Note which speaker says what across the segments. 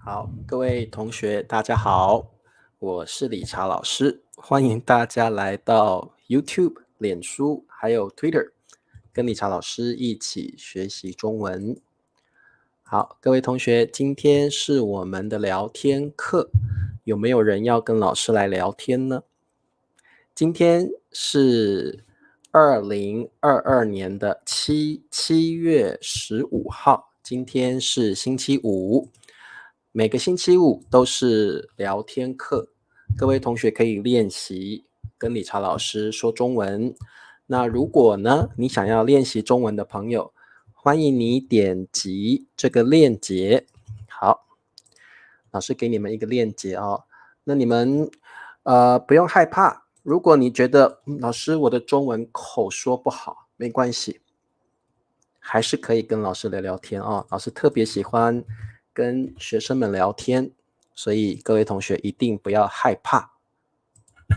Speaker 1: 好，各位同学，大家好，我是理查老师，欢迎大家来到 YouTube、脸书还有 Twitter，跟理查老师一起学习中文。好，各位同学，今天是我们的聊天课，有没有人要跟老师来聊天呢？今天是2022年的7月15号，今天是星期五。每个星期五都是聊天课，各位同学可以练习跟理查老师说中文。那如果呢，你想要练习中文的朋友，欢迎你点击这个链接。好，老师给你们一个链接哦。那你们不用害怕，如果你觉得老师我的中文口说不好，没关系，还是可以跟老师聊聊天哦。老师特别喜欢跟学生们聊天，所以各位同学一定不要害怕，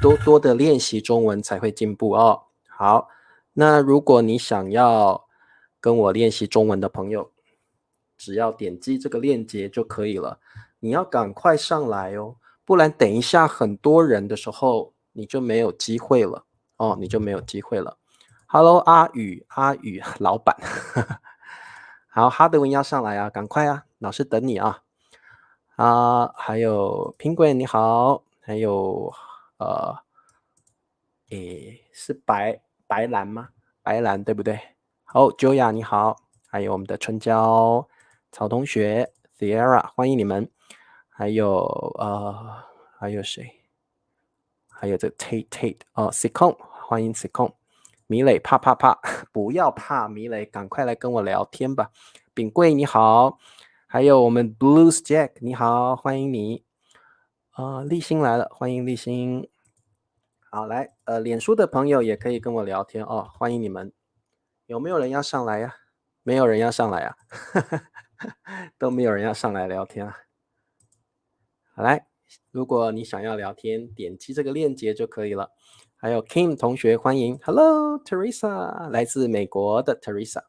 Speaker 1: 多多的练习中文才会进步哦。好，那如果你想要跟我练习中文的朋友，只要点击这个链接就可以了。你要赶快上来哦，不然等一下很多人的时候，你就没有机会了哦，你就没有机会了。Hello，阿宇老板，好，哈德文要上来啊，赶快啊，老师等你啊。还有 Penguin 你好，还有呃，是白兰吗？白兰对不对？好，Joya 你好，还有我们的春娇、曹同学、Sierra，欢迎你们。还有还有谁？还有这 Tate 哦 Sicon， 欢迎 Sicon。米磊怕，不要怕，米磊赶快来跟我聊天吧。炳贵你好，还有我们 Blues Jack 你好，欢迎你。立新来了，欢迎立新。好，来，脸书的朋友也可以跟我聊天哦，欢迎你们。有没有人要上来呀？没有人要上来啊，都没有人要上来聊天啊。好来，如果你想要聊天，点击这个链接就可以了。还有 Kim 同学，欢迎，Hello Teresa，来自美国的 Teresa。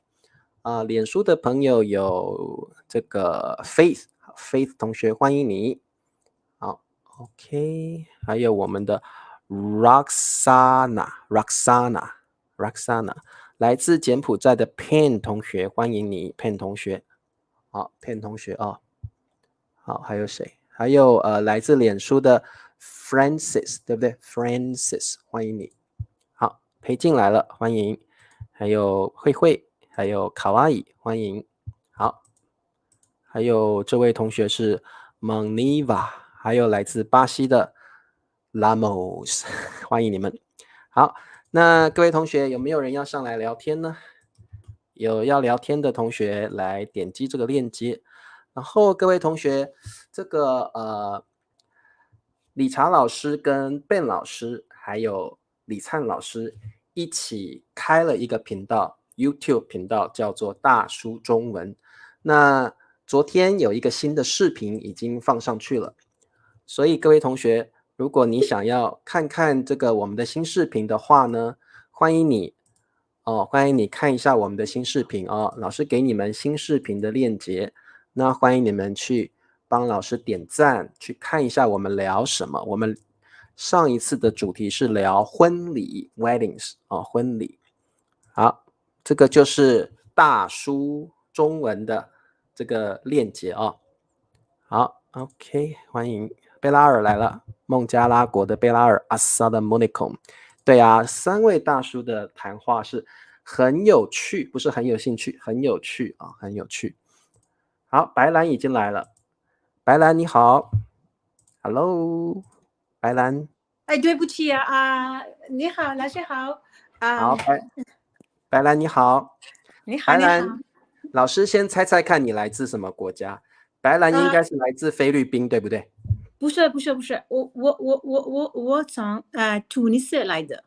Speaker 1: 脸书的朋友有这个 Faith 同学，欢迎你。好，OK，还有我们的 Roxana，来自柬埔寨的 Pen 同学，欢迎你，Pen 同学。好，Pen 同学哦。好，还有谁？还有来自脸书的 Francis，对不对 ？Francis，欢迎你。好，裴静来了，欢迎。还有慧，还有卡哇伊，欢迎。好，还有这位同学是 Moniva，还有来自巴西的 Lamos，欢迎你们。好，那各位同学有没有人要上来聊天呢？有要聊天的同学来点击这个链接。然后各位同学，这个理查老师跟 Ben 老师还有李灿老师一起开了一个频道 ，YouTube 频道叫做大叔中文。那昨天有一个新的视频已经放上去了，所以各位同学，如果你想要看看这个我们的新视频的话呢，欢迎你欢迎你看一下我们的新视频哦，老师给你们新视频的链接，那欢迎你们去帮老师点赞，去看一下我们聊什么。我们上一次的主题是聊婚礼 （weddings） 婚礼。好，这个就是大叔中文的这个链接哦。好，OK，欢迎贝拉尔来了，孟加拉国的贝拉尔 Assalamualaikum。对啊，三位大叔的谈话是很有趣，不是很有兴趣，很有趣啊，很有趣。好，白兰已经来了，白兰你好，Hello，白兰，
Speaker 2: 哎，对不起你好，老师好
Speaker 1: 好，白兰你好，
Speaker 2: 你好，你好
Speaker 1: 白兰，老师先猜猜看你来自什么国家？白兰应该是来自菲律宾，对不对？
Speaker 2: 不是，我从突尼斯来的，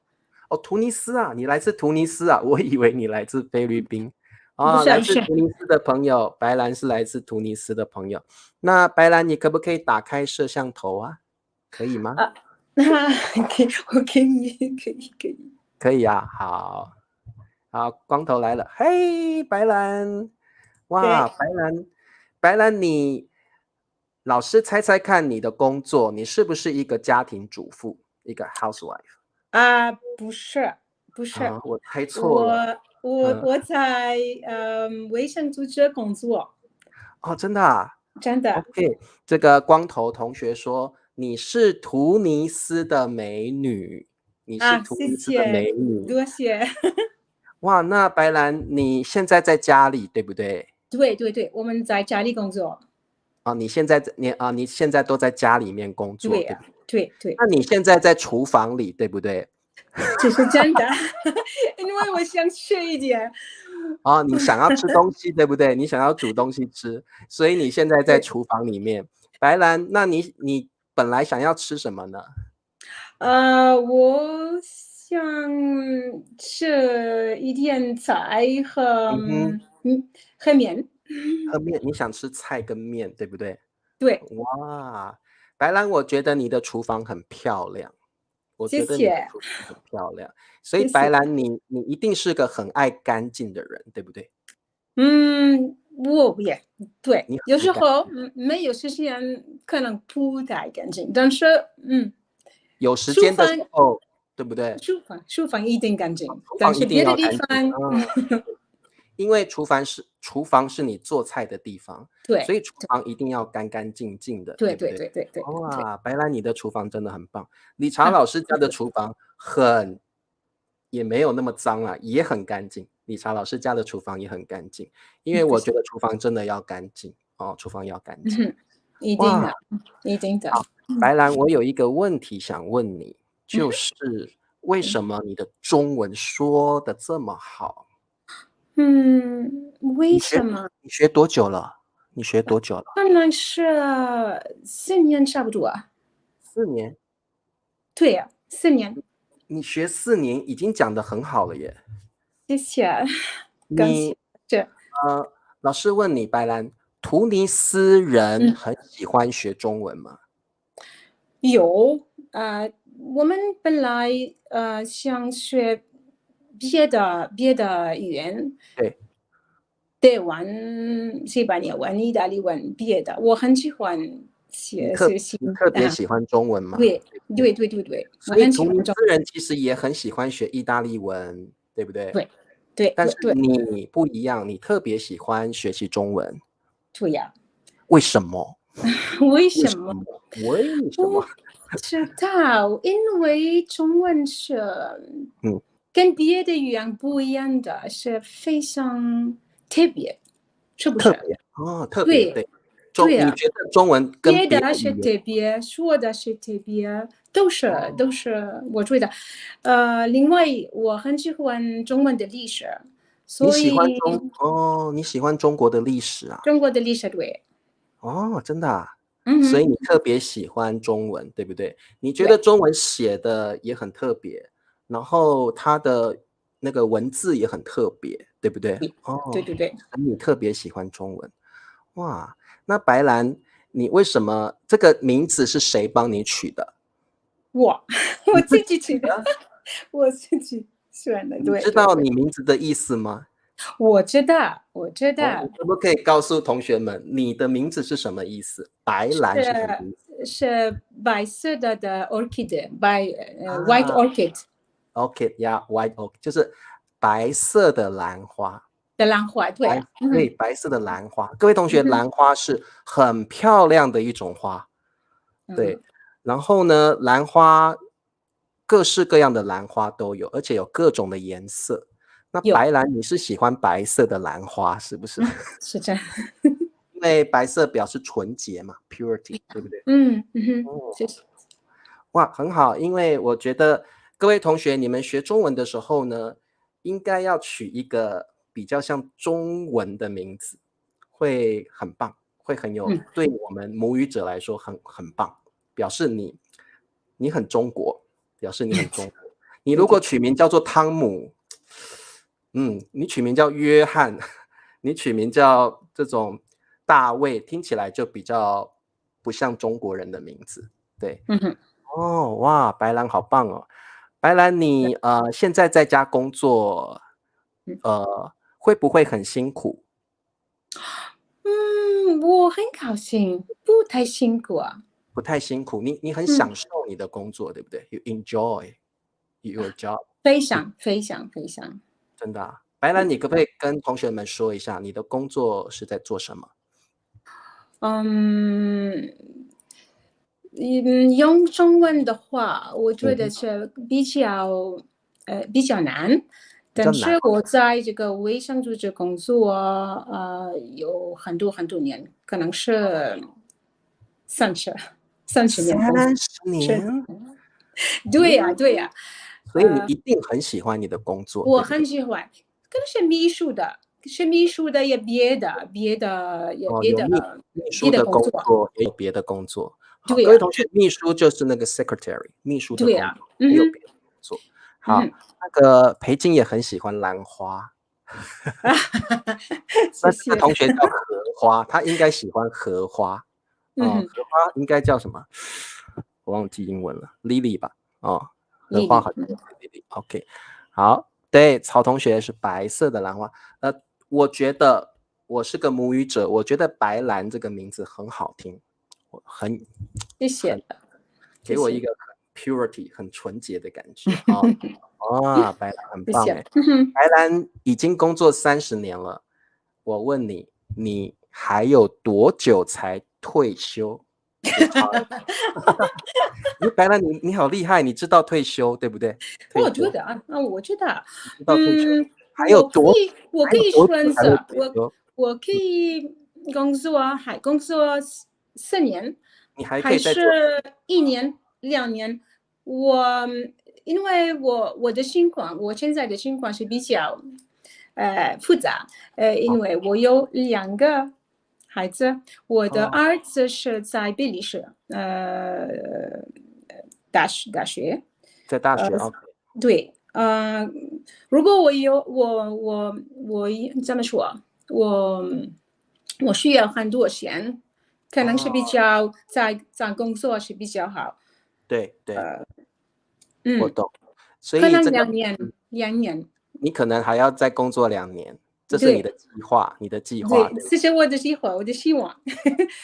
Speaker 1: 哦，突尼斯啊，你来自突尼斯啊，我以为你来自菲律宾。来自
Speaker 2: 不是不是，
Speaker 1: 突尼斯的朋友，白兰是来自突尼斯的朋友。那白兰，你可不可以打开摄像头啊？可以吗？
Speaker 2: 可以，
Speaker 1: 可以啊，好，好，光头来了，嘿，白兰，哇，
Speaker 2: 对，
Speaker 1: 白兰，老师猜猜看你的工作，你是不是一个家庭主妇，一个 housewife？
Speaker 2: 不是，不是，
Speaker 1: 我猜错了。
Speaker 2: 我我在卫生组织工作，
Speaker 1: 真的啊
Speaker 2: 真的
Speaker 1: ？OK，这个光头同学说你是突尼斯的美女，你是突
Speaker 2: 谢
Speaker 1: 尼斯的
Speaker 2: 谢，
Speaker 1: 美女。
Speaker 2: 多谢。
Speaker 1: 哇，那白兰你现在在家里对不对？
Speaker 2: 对对对，我们在家里工作。
Speaker 1: 你现在都在家里面工作，
Speaker 2: 对呀，
Speaker 1: 对不对？
Speaker 2: 对对，
Speaker 1: 那你现在在厨房里，对不对？
Speaker 2: 这是真的，因为我想吃一点。
Speaker 1: 你想要吃东西，对不对？你想要煮东西吃，所以你现在在
Speaker 2: 对，
Speaker 1: 厨房里面。白兰，那你本来想要吃什么呢？
Speaker 2: 我想吃一点菜和
Speaker 1: 嗯哼，
Speaker 2: 和面。
Speaker 1: 喝面，你想吃菜跟面，对不对？
Speaker 2: 对，
Speaker 1: 哇，白兰，我觉得你的厨房很漂亮，我觉得你的
Speaker 2: 谢谢，
Speaker 1: 厨房很漂亮，所以
Speaker 2: 谢谢。
Speaker 1: 白兰，你一定是个很爱干净的人，对不对？
Speaker 2: 我也对，
Speaker 1: 你
Speaker 2: 有
Speaker 1: 很爱干，
Speaker 2: 时候没有时间，可能不太干净，但是
Speaker 1: 有时间的时
Speaker 2: 厨房
Speaker 1: 候，对不对？
Speaker 2: 厨房一定干净，
Speaker 1: 厨房一定
Speaker 2: 但是别的
Speaker 1: 要干净，
Speaker 2: 地方，
Speaker 1: 因为厨房是你做菜的地方，
Speaker 2: 对
Speaker 1: 所以厨房一定要干干净净的，
Speaker 2: 对
Speaker 1: 对不对？
Speaker 2: 对对对对对，
Speaker 1: 哇，白兰，你的厨房真的很棒。理查老师家的
Speaker 2: 谢谢。
Speaker 1: 厨房也没有那么脏啊，也很干净。理查老师家的厨房也很干净，因为
Speaker 2: 谢谢。
Speaker 1: 我觉得厨房真的要干净厨房要干净。
Speaker 2: 一定
Speaker 1: 哇，
Speaker 2: 的，一定的。
Speaker 1: 好，白兰，我有一个问题想问你，就是为什么你的中文说的这么好？
Speaker 2: 为
Speaker 1: 你学
Speaker 2: 什么？
Speaker 1: 你学多久了？你学多久了
Speaker 2: 可能是4年差不多。
Speaker 1: ？4年。
Speaker 2: 对呀，4年。
Speaker 1: 你学4年已经讲得很好了耶。
Speaker 2: 谢谢，感谢。
Speaker 1: 你
Speaker 2: 是，
Speaker 1: 老师问你，白兰，突尼斯人
Speaker 2: 嗯，
Speaker 1: 很喜欢学中文吗？
Speaker 2: 有我们本来想学别的语言，
Speaker 1: 对，
Speaker 2: 德文、西班牙文、意大利文，别的，我很喜欢
Speaker 1: 你特
Speaker 2: 学习
Speaker 1: 你特别
Speaker 2: 啊。
Speaker 1: 喜欢中文吗？
Speaker 2: 对对对对对，我
Speaker 1: 所以
Speaker 2: 很喜欢中。
Speaker 1: 突尼斯人其实也很喜欢学意大利文，对不对？
Speaker 2: 对对
Speaker 1: 但是
Speaker 2: 对对
Speaker 1: 你不一样，你特别喜欢学习中文，
Speaker 2: 对呀。
Speaker 1: 为什么？
Speaker 2: 为什么？
Speaker 1: 为什么？为什么？
Speaker 2: 我不知道，因为中文是
Speaker 1: 嗯，
Speaker 2: 跟别的语言不一样的，是非常特别，是不是？
Speaker 1: 特别特别
Speaker 2: 对
Speaker 1: 对。
Speaker 2: 对呀，
Speaker 1: 你觉得中文跟
Speaker 2: 写
Speaker 1: 别的
Speaker 2: 的是
Speaker 1: 语言
Speaker 2: 特别，说的是特别，都是我觉得。另外我很喜欢中文的历史，所
Speaker 1: 你喜欢
Speaker 2: 以
Speaker 1: 你喜欢中国的历史啊？
Speaker 2: 中国的历史对。
Speaker 1: 真的啊？所以
Speaker 2: 嗯哼，
Speaker 1: 你特别喜欢中文，对不对？你觉得
Speaker 2: 对
Speaker 1: 中文写的也很特别，然后它的那个文字也很特别，对不对？
Speaker 2: 对对对对。
Speaker 1: 所以你特别喜欢中文。哇，那白兰，你为什么这个名字是谁帮你取的？
Speaker 2: 我我
Speaker 1: 你自己
Speaker 2: 自己取的，
Speaker 1: 取的？
Speaker 2: 我自己选的，
Speaker 1: 你
Speaker 2: 对对对。
Speaker 1: 知道你名字的意思吗？
Speaker 2: 我知道，我知
Speaker 1: 你
Speaker 2: 道，
Speaker 1: 可不可以告诉同学们你的名字是什么意思？白兰是什么意思？
Speaker 2: 是白色的 orchid，white
Speaker 1: 啊
Speaker 2: orchid，orchid
Speaker 1: 呀，white orchid 就是白色的兰花，
Speaker 2: 的兰花，对
Speaker 1: 白
Speaker 2: 啊，
Speaker 1: 对，白色的兰花。各位同学，
Speaker 2: 嗯
Speaker 1: 兰花是很漂亮的一种花，对。
Speaker 2: 嗯，
Speaker 1: 然后呢，兰花各式各样的兰花都有，而且有各种的颜色。那
Speaker 2: 有，
Speaker 1: 白兰，你是喜欢白色的兰花是不是？
Speaker 2: 是这样，
Speaker 1: 因为白色表示纯洁嘛，purity，对不对？
Speaker 2: 谢谢。
Speaker 1: 哇，很好，因为我觉得各位同学，你们学中文的时候呢，应该要取一个比较像中文的名字，会很棒，会很有，
Speaker 2: 嗯，
Speaker 1: 对我们母语者来说很棒，表示你很中国，表示你很中国。你如果
Speaker 2: 对对，
Speaker 1: 取名叫做汤姆，你取名叫约翰，你取名叫这种大卫，听起来就比较不像中国人的名字，对。
Speaker 2: 嗯哼，
Speaker 1: 哇，白兰好棒哦！白兰，你现在在家工作，
Speaker 2: 嗯
Speaker 1: 会不会很辛苦？
Speaker 2: 我很高兴，不不太辛苦啊。
Speaker 1: 不太辛苦，你很
Speaker 2: 嗯，
Speaker 1: 享受你的工作，对不对？You enjoy your job，
Speaker 2: 非
Speaker 1: 你
Speaker 2: 常非常非常。
Speaker 1: 真的啊。白兰，你可不可以跟同学们说一下你的工作是在做什么？
Speaker 2: 嗯，用中文的话，我觉得
Speaker 1: 嗯哼，
Speaker 2: 是比较难。
Speaker 1: 比较难。
Speaker 2: 但是我在这个卫生组织工作，有很多很多年，可能是3030年工作。是，30
Speaker 1: 年？
Speaker 2: 对呀，对呀，
Speaker 1: 所以你一定很喜欢你的工作，
Speaker 2: 我
Speaker 1: 对不对？
Speaker 2: 很喜欢，可能是秘书的，是秘书的也别的也
Speaker 1: 哦，
Speaker 2: 别的
Speaker 1: 有秘书的工
Speaker 2: 别的工作。
Speaker 1: 作，也有别的工作。好，
Speaker 2: 对呀，
Speaker 1: 各位同学，秘书就是那个 secretary，秘书的
Speaker 2: 对呀，
Speaker 1: 工作，还有别的工作。好，
Speaker 2: 嗯哼，
Speaker 1: 那个裴静也很喜欢兰花，那这个
Speaker 2: 谢谢。
Speaker 1: 同学叫荷花，他应该喜欢荷花。哦，
Speaker 2: 嗯哼，
Speaker 1: 荷花应该叫什么？我忘记英文了，Lily 吧？哦，荷
Speaker 2: 丽丽，
Speaker 1: 花好像是 Lily。OK，好，对，曹同学是白色的兰花。我觉得我是个母语者，我觉得白兰这个名字很好听，我很
Speaker 2: 谢谢，谢谢，
Speaker 1: 给我一个很 purity 很纯洁的感觉啊。哇，白兰很
Speaker 2: 谢谢。
Speaker 1: 棒哎，
Speaker 2: 嗯哼，
Speaker 1: 白兰已经工作30年了，我问你，你还有多久才退休？retire？白兰，你好厉害，你知道退休对不对？退休，
Speaker 2: 我觉得啊，我知道，
Speaker 1: 你知道退休，还有
Speaker 2: 我可
Speaker 1: 多
Speaker 2: 以，我可以
Speaker 1: 还有多久才会
Speaker 2: 选择，我
Speaker 1: 退休？
Speaker 2: 我可以工作4年，
Speaker 1: 你还可
Speaker 2: 还
Speaker 1: 以再做
Speaker 2: 是1年、2年。我因为我的情况，我现在的情况是比较复杂，因为我有2个孩子，我的
Speaker 1: 哦，
Speaker 2: 儿子是在比利时，大学。
Speaker 1: 在大学，OK，
Speaker 2: 对，如果我这么说，我需要很多钱，可能是比
Speaker 1: 哦，
Speaker 2: 较在工作是比较好。
Speaker 1: 对对，我
Speaker 2: 嗯，
Speaker 1: 懂。所
Speaker 2: 可能
Speaker 1: 以这个
Speaker 2: 2年。
Speaker 1: 你可能还要再工作2年，这是你的
Speaker 2: 对
Speaker 1: 计划，你的计划，
Speaker 2: 对，
Speaker 1: 对不对？
Speaker 2: 这是我的计划，我的希望。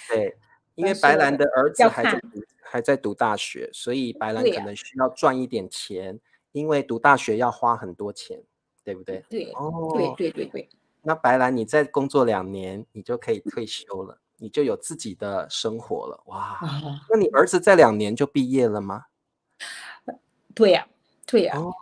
Speaker 1: 对，因为
Speaker 2: 但是
Speaker 1: 白兰的儿子
Speaker 2: 要看。
Speaker 1: 还在读大学，所以白兰
Speaker 2: 对呀、
Speaker 1: 可能需要赚一点钱，因为读大学要花很多钱，对不对？
Speaker 2: 对对
Speaker 1: 哦，
Speaker 2: 对对对。
Speaker 1: 那白兰你再工作2年，你就可以退休了，你就有自己的生活了。哇，
Speaker 2: 啊，
Speaker 1: 那你儿子在2年就毕业了吗？
Speaker 2: 对呀、对呀、
Speaker 1: 哦，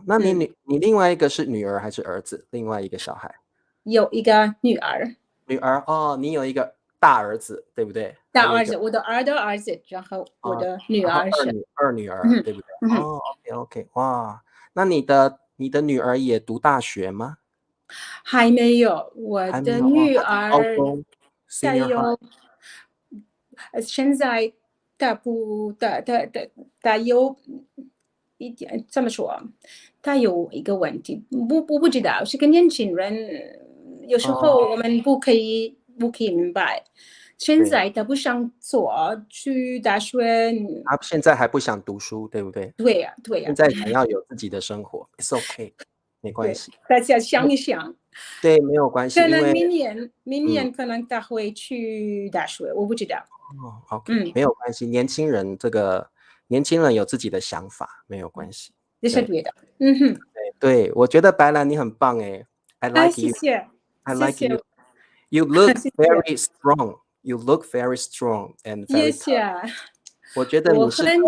Speaker 1: 那
Speaker 2: 嗯，
Speaker 1: 你另外一个是女儿还是儿子？另外一个小孩？
Speaker 2: 有一个女儿。
Speaker 1: 女儿哦，你有一个大儿子，对不对？还有一个
Speaker 2: 大儿子，我的儿子，然后我
Speaker 1: 啊，
Speaker 2: 的女
Speaker 1: 然后
Speaker 2: 儿是。
Speaker 1: 二女儿，
Speaker 2: 嗯
Speaker 1: 对不对？
Speaker 2: 嗯哼，
Speaker 1: 哦，OK OK，哇，那你的女儿也读大学吗？
Speaker 2: 还没有，我
Speaker 1: 还没有，哇，
Speaker 2: 的女
Speaker 1: 她读高
Speaker 2: 儿
Speaker 1: 中，Senior
Speaker 2: 她有，High，现在她不，她有一点怎么说？她有一个问题，不知道，是个年轻人，有时候
Speaker 1: 哦，
Speaker 2: 我们不可以明白。现
Speaker 1: 对，
Speaker 2: 在她不想去大学。
Speaker 1: 她现在还不想读书，对不对？
Speaker 2: 对呀，对呀，
Speaker 1: 现在想要有自己的生活，It's OK，没关
Speaker 2: 对，
Speaker 1: 系。
Speaker 2: 大家想一想。
Speaker 1: 对，没有关系，
Speaker 2: 可能
Speaker 1: 因为
Speaker 2: 明年可能他会去大学，我不知道。
Speaker 1: 哦，OK，
Speaker 2: 嗯，
Speaker 1: 没有关系，年轻人有自己的想法，没有关系。对
Speaker 2: 这是对的。嗯哼，
Speaker 1: 对，我觉得白兰你很棒诶，I
Speaker 2: 啊，like 谢
Speaker 1: you,
Speaker 2: 谢，I 谢
Speaker 1: like
Speaker 2: 谢，you.
Speaker 1: You look
Speaker 2: 谢谢，very
Speaker 1: strong. You look very strong and
Speaker 2: 谢
Speaker 1: very
Speaker 2: 谢。
Speaker 1: tough. 我觉得
Speaker 2: 我
Speaker 1: 你是个
Speaker 2: 很喜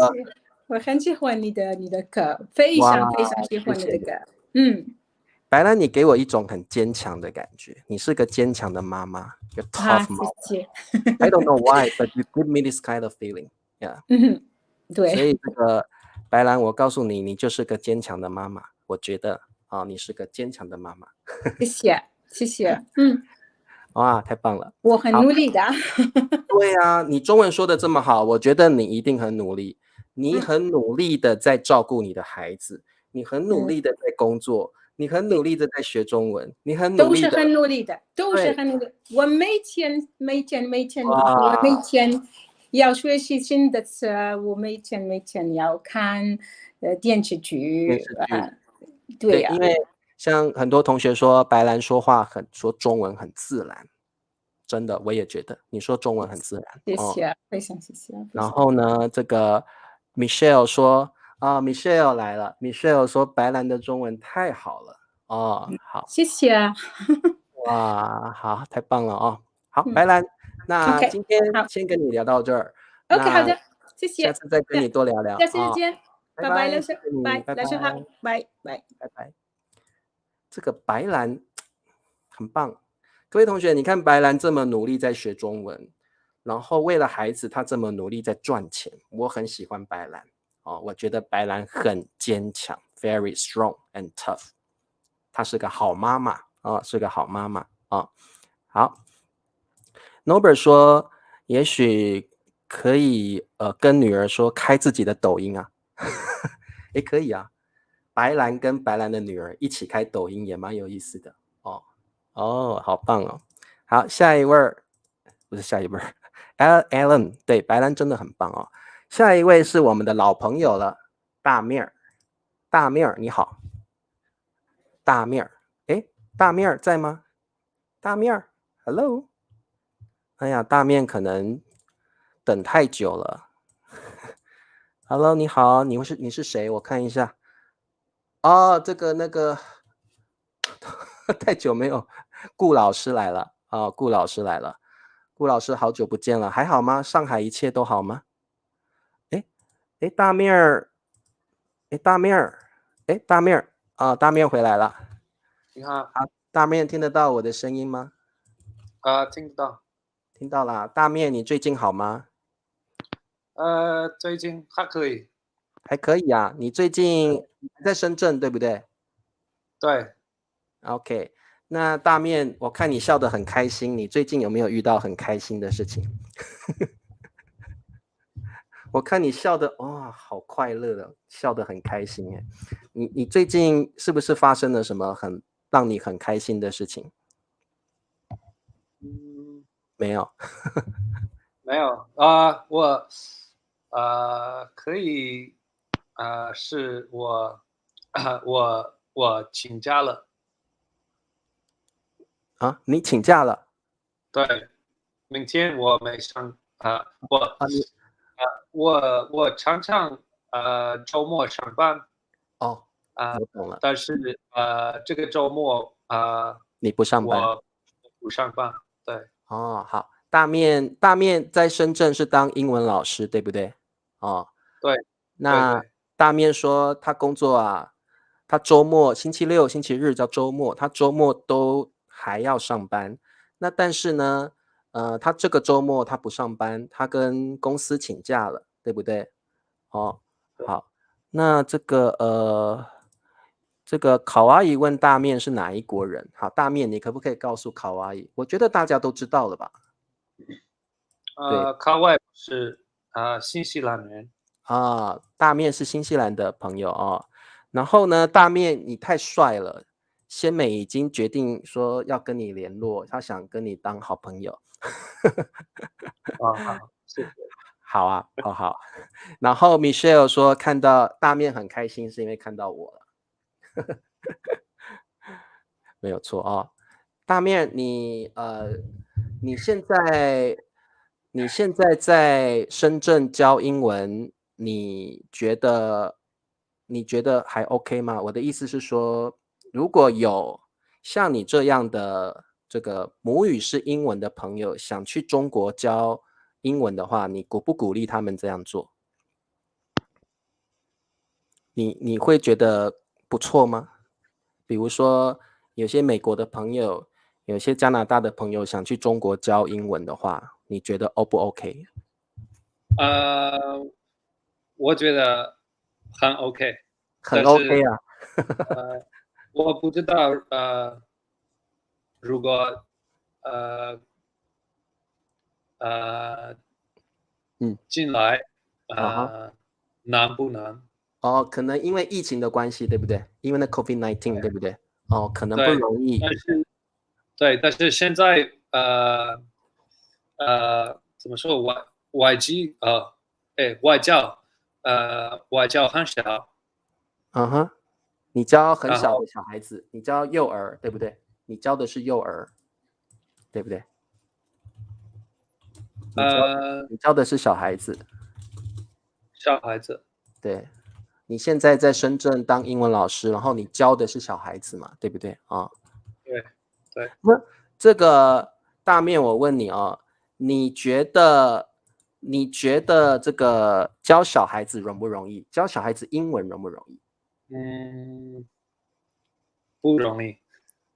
Speaker 2: 我很喜欢你的歌，非
Speaker 1: 哇，
Speaker 2: 常非常喜
Speaker 1: 谢谢你。
Speaker 2: 欢你的歌。嗯，
Speaker 1: 白兰，你给我一种很坚强的感觉，你是个坚强的妈妈，a tough
Speaker 2: 谢
Speaker 1: mom.
Speaker 2: 谢。
Speaker 1: I don't know why, but you give me this kind of feeling. Yeah.
Speaker 2: 嗯哼，对，
Speaker 1: 所以这个白兰，我告诉你，你就是个坚强的妈妈。我觉得啊，你是个坚强的妈妈。
Speaker 2: 谢谢，谢谢。嗯，
Speaker 1: 哇，太棒了！
Speaker 2: 我很
Speaker 1: 好，
Speaker 2: 努力的。
Speaker 1: 对啊，你中文说的这么好，我觉得你一定很努力。你
Speaker 2: 嗯
Speaker 1: 很努力的在照顾你的孩子，你很努
Speaker 2: 嗯，
Speaker 1: 力的在工作，你很努
Speaker 2: 对。
Speaker 1: 力的在学中文，你很努
Speaker 2: 都是
Speaker 1: 力的
Speaker 2: 很努力的，都是
Speaker 1: 对，
Speaker 2: 很努力。我每天，我每
Speaker 1: 哇，
Speaker 2: 天要学习新的词，我每天要看电视
Speaker 1: 电
Speaker 2: 剧。
Speaker 1: 视剧，对，
Speaker 2: 对呀、
Speaker 1: 因为像很多同学说白兰说中文很自然，真的我也觉得你说中文很自然。
Speaker 2: 谢谢，非常谢谢。
Speaker 1: 然后呢，这个 Michelle 说Michelle 来了 ，Michelle 说白兰的中文太好了哦，好，
Speaker 2: 谢谢。
Speaker 1: 哇，好，太棒了哦。好，白兰，那
Speaker 2: OK，
Speaker 1: 今天
Speaker 2: 好
Speaker 1: 先跟你聊到这儿，
Speaker 2: ，OK，好
Speaker 1: 那
Speaker 2: 的，谢谢。
Speaker 1: 下次再跟你多聊聊
Speaker 2: 下次
Speaker 1: 啊。
Speaker 2: 见，拜拜，
Speaker 1: 拜拜，
Speaker 2: 老师，
Speaker 1: 谢谢你，
Speaker 2: 拜，
Speaker 1: 拜拜，
Speaker 2: 老师好，拜拜。
Speaker 1: 拜拜。这个白兰很棒，各位同学，你看白兰这么努力在学中文，然后为了孩子，他这么努力在赚钱，我很喜欢白兰哦，我觉得白兰很坚强 ，very strong and tough， 她是个好妈妈啊，是个好妈妈啊。好 ，Norbert 说，也许可以跟女儿说开自己的抖音啊，也可以啊。白兰跟白兰的女儿一起开抖音也蛮有意思的哦。哦，好棒哦。好，下一位不是下一位Alan， 对，白兰真的很棒哦。下一位是我们的老朋友了，大面儿。大面儿你好，大面儿，诶，大面儿在吗？大面儿 ，Hello。哎呀，大面可能等太久了。Hello，你好，你是谁？我看一下。哦，这个那个太久没有，顾老师来了啊、顾老师来了，顾老师好久不见了，还好吗？上海一切都好吗？诶诶，大面儿，诶，大面儿，诶，大面儿啊、大面回来了。
Speaker 3: 你好，
Speaker 1: 好，大面听得到我的声音吗？
Speaker 3: 听不到。
Speaker 1: 听到啦。大面，你最近好吗？
Speaker 3: 最近还可以。
Speaker 1: 还可以啊。你最近在深圳对不对
Speaker 3: 对，
Speaker 1: ？OK，那大面，我看你笑得很开心，你最近有没有遇到很开心的事情？我看你笑的哇，好快乐的，笑得很开心哎。你最近是不是发生了什么让你很开心的事情？没有。
Speaker 3: 没有我可以是我请假了。
Speaker 1: 啊？你请假了
Speaker 3: 对，明天我没上我
Speaker 1: 啊？
Speaker 3: 我常常周末上班
Speaker 1: 哦，我懂了，
Speaker 3: 但是这个周末
Speaker 1: 你不上班
Speaker 3: 我不上班。对
Speaker 1: 哦。好，大面在深圳是当英文老师，对不对？哦，
Speaker 3: 对
Speaker 1: 那
Speaker 3: 对，
Speaker 1: 大面说他工作啊，他周末星期六、星期日叫周末，他周末都还要上班。那但是呢，他这个周末他不上班，他跟公司请假了，对不对？哦，好，那这个考阿姨问大面是哪一国人？好，大面你可不可以告诉考阿姨？我觉得大家都知道了吧？对
Speaker 3: 卡外是新西兰人。
Speaker 1: 啊，大面是新西兰的朋友哦。然后呢，大面你太帅了，仙美已经决定说要跟你联络，她想跟你当好朋友。
Speaker 3: 好，谢谢。
Speaker 1: 好啊，好好。然后 Michelle 说看到大面很开心，是因为看到我了。没有错哦。大面你现在在深圳教英文，你觉得还 OK 吗？我的意思是说，如果有像你这样的这个母语是英文的朋友想去中国教英文的话，你鼓不鼓励他们这样做？你会觉得不错吗？比如说，有些美国的朋友，有些加拿大的朋友想去中国教英文的话，你觉得 O 不 OK？
Speaker 3: 呃，我觉得很 OK，
Speaker 1: 很
Speaker 3: 但
Speaker 1: OK
Speaker 3: 是
Speaker 1: 啊。
Speaker 3: 我不知道如果呃呃
Speaker 1: 嗯，
Speaker 3: 进来
Speaker 1: 啊哈，
Speaker 3: 难不难？
Speaker 1: 哦，可能因为疫情的关系，对不对？因为那 COVID-19，对不对？哦，可能不
Speaker 3: 对，
Speaker 1: 容易。
Speaker 3: 但是现在怎么说外教很少。
Speaker 1: 嗯哼，你教很
Speaker 3: 然后
Speaker 1: 小的小孩子，你教幼儿，对不对？你教的是幼儿，对不对？你教的是小孩子，
Speaker 3: 小孩子，
Speaker 1: 对，你现在在深圳当英文老师，然后你教的是小孩子嘛，对不对啊？
Speaker 3: 对对。
Speaker 1: 那这个大面，我问你哦，你觉得这个教小孩子容不容易？教小孩子英文容不容易？
Speaker 3: 不容易。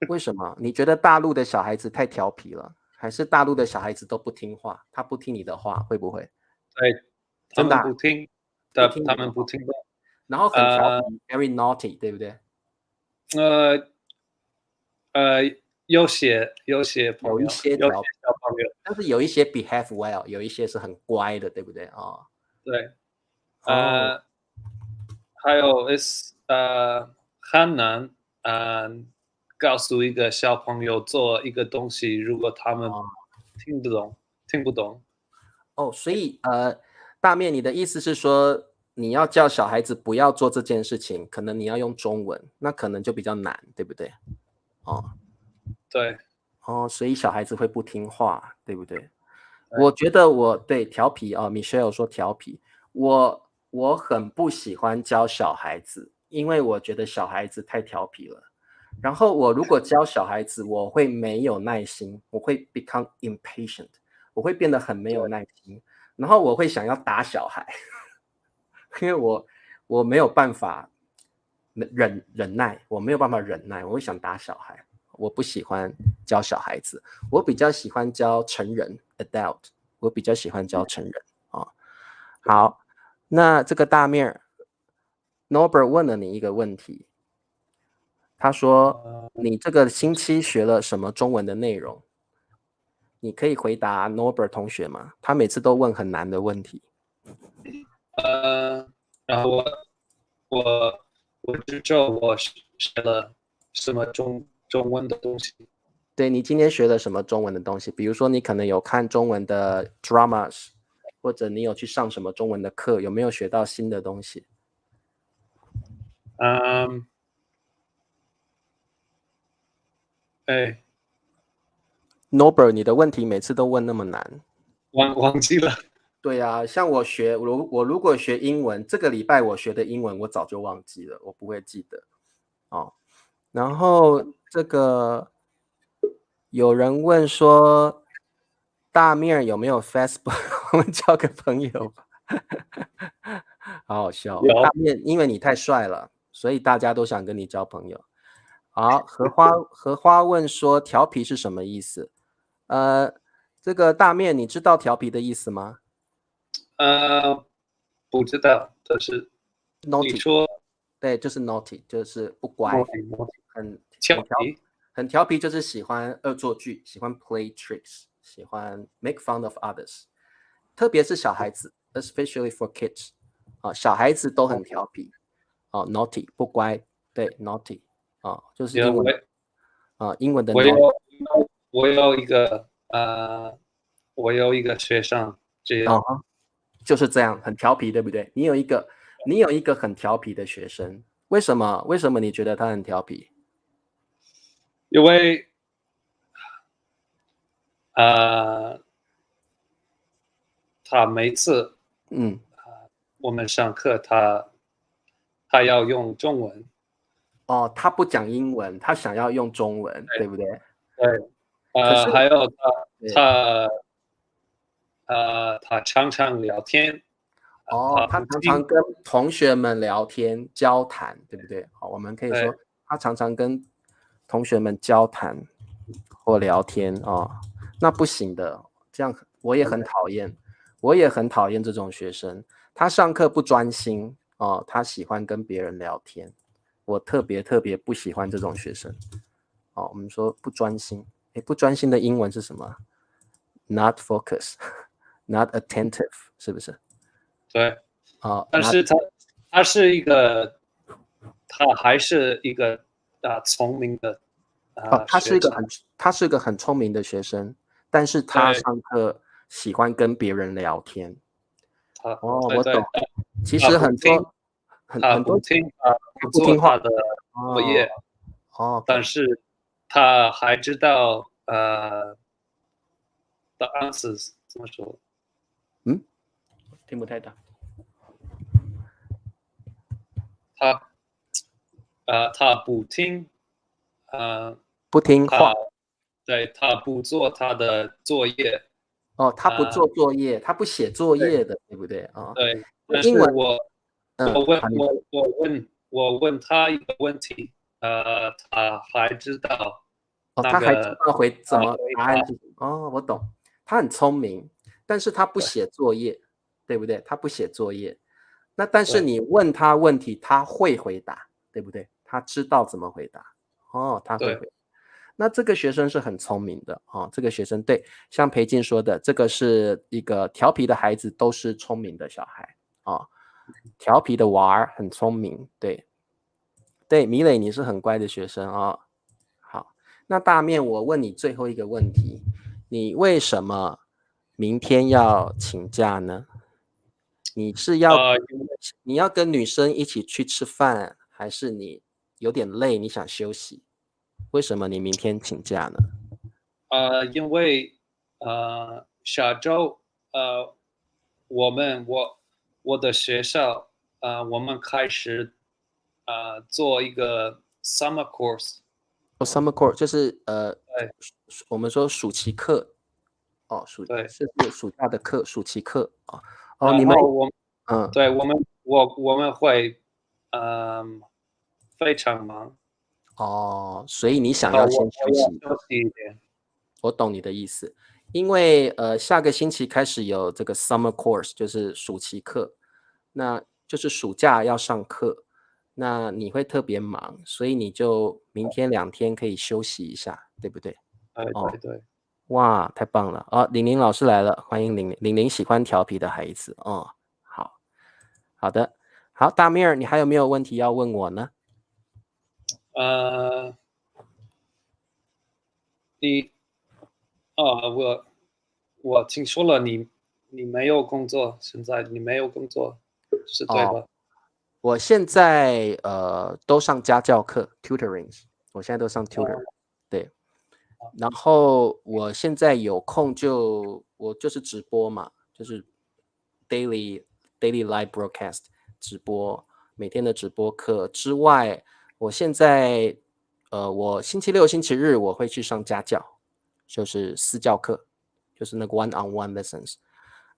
Speaker 1: 为什么？你觉得大陆的小孩子太调皮了，还是大陆的小孩子都不听话？他不听你的话，会不会？
Speaker 3: 对，他
Speaker 1: 真的啊
Speaker 3: 们不听
Speaker 1: 不听你
Speaker 3: 他
Speaker 1: 的话，
Speaker 3: 们不听的。
Speaker 1: 然后很调皮，very naughty，对不对？
Speaker 3: 呃有些朋
Speaker 1: 有一
Speaker 3: 友，有些
Speaker 1: 些调皮，
Speaker 3: 小朋友，
Speaker 1: 但是有一些 behave well，有一些是很乖的，对不对？哦
Speaker 3: 对，
Speaker 1: 哦
Speaker 3: 还有很难告诉一个小朋友做一个东西，如果他们
Speaker 1: 哦
Speaker 3: 听不懂。
Speaker 1: 哦，所以大面，你的意思是说，你要叫小孩子不要做这件事情，可能你要用中文，那可能就比较难，对不对？哦
Speaker 3: 对，
Speaker 1: 哦，所以小孩子会不听话，对不对？
Speaker 3: 对
Speaker 1: 我觉得我对调皮哦，Michelle 说调皮，我很不喜欢教小孩子，因为我觉得小孩子太调皮了。然后我如果教小孩子，我会没有耐心，我会 become impatient，我会变得很没有耐心，然后我会想要打小孩，因为我没有办法忍耐，我没有办法忍耐，我会想打小孩。我不喜欢教小孩子，我比较喜欢教成人 adult， 我比较喜欢教成人啊、哦。好，那这个大面 Norbert 问了你一个问题，他说你这个星期学了什么中文的内容？你可以回答 Norbert 同学吗？他每次都问很难的问题。
Speaker 3: 然后我知道我学了什么中文的东西。
Speaker 1: 对，你今天学了什么中文的东西？比如说你可能有看中文的 dramas，或者你有去上什么中文的课，有没有学到新的东西
Speaker 3: 哎，
Speaker 1: ？Norbert，你的问题每次都问那么难。
Speaker 3: 忘记了。
Speaker 1: 对啊，像我如果学英文，这个礼拜我学的英文我早就忘记了，我不会记得哦。然后这个有人问说，大面有没有 Facebook？我们交个朋友吧。好好笑哦，大
Speaker 3: 有。
Speaker 1: 面，因为你太帅了，所以大家都想跟你交朋友。好，荷花问说调皮是什么意思？这个大面，你知道调皮的意思吗
Speaker 3: 不知道，这是你
Speaker 1: ？Naughty，
Speaker 3: 说。
Speaker 1: 对，就是 naughty，就是不乖，很
Speaker 3: 调皮。
Speaker 1: 很调皮，就是喜欢恶作剧，喜欢 play tricks，喜欢 make fun of others，特别是小孩子 ，especially for kids，小孩子都很调皮，naughty 不乖，对 naughty，就是英文，英文的 naughty，
Speaker 3: 我有一个学生这样。
Speaker 1: 就是这样，很调皮，对不对？你有一个很调皮的学生，为什么？为什么你觉得他很调皮？
Speaker 3: 因为他每次我们上课，他要用中文。
Speaker 1: 他不讲英文，他想要用中文，对不对？
Speaker 3: 对。
Speaker 1: 可是
Speaker 3: 还有他常常聊天。
Speaker 1: 他常常跟同学们聊天交谈，对不对？我们可以说他常常跟同学们交谈或聊天那不行的，这样我也很讨厌，这种学生，他上课不专心他喜欢跟别人聊天，我特别不喜欢这种学生。我们说不专心，不专心的英文是什么？Not focus, not attentive， 是不是？
Speaker 3: 对。但是他是一个，他还是一个聪明的
Speaker 1: 他是一个很聪明的学生，但是他上课喜欢跟别人聊天。我懂。其实很多
Speaker 3: 不听话的作业。但是他还知道the answers 怎么说？
Speaker 1: 听不太到。
Speaker 3: 他不听，
Speaker 1: 不听话。
Speaker 3: 对，他不做他的作业。
Speaker 1: 他不做作业，他不写作业的，对不对啊？
Speaker 3: 对，但
Speaker 1: 英文，
Speaker 3: 是我问他一个问题，他还知道
Speaker 1: 他还知道怎么答案是什么。我懂，他很聪明，但是他不写作业，对不对？他不写作业，那但是你问他问题，他会回答，对不对？他知道怎么回答。他会回答。那这个学生是很聪明的这个学生对，像裴静说的，这个是一个调皮的孩子，都是聪明的小孩调皮的娃儿很聪明，对，米磊你是很乖的学生好，那大面我问你最后一个问题，你为什么明天要请假呢？你是你要跟女生一起去吃饭，还是你有点累，你想休息？为什么你明天请假呢？
Speaker 3: 因为下周我的学校我们开始做一个 summer course。summer
Speaker 1: course 就是我们说暑期课
Speaker 3: 对，
Speaker 1: 是暑假的课，暑期课
Speaker 3: 你们对我们会非常忙
Speaker 1: 所以你想要先休息
Speaker 3: 一点。
Speaker 1: 我懂你的意思，因为下个星期开始有这个 summer course， 就是暑期课，那就是暑假要上课，那你会特别忙，所以你就明天2天可以休息一下，对不对？
Speaker 3: 对。
Speaker 1: 哇，太棒了玲玲老师来了，欢迎玲玲。玲玲喜欢调皮的孩子好的，好，大面儿，你还有没有问题要问我呢？
Speaker 3: 我听说了你没有工作，现在你没有工作，是对吧？
Speaker 1: 我现在都上家教课 tutoring， 我现在都上 tutor，对。然后我现在有空我就是直播嘛，就是 daily live broadcast 直播，每天的直播课之外，我现在我星期六、星期日我会去上家教，就是私教课，就是那个 one-on-one lessons。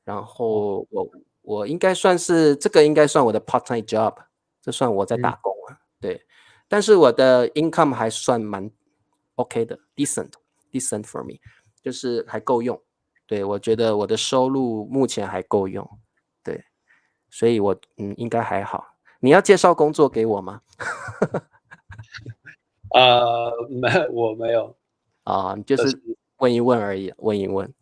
Speaker 1: 然后我应该算是这个应该算我的 part-time job， 这算我在打工对。但是我的 income 还算蛮 OK 的 decent for me， 就是还够用。对，我觉得我的收入目前还够用，对，所以我应该还好。你要介绍工作给我吗？
Speaker 3: 我没有
Speaker 1: 你就是问一问而已，问一问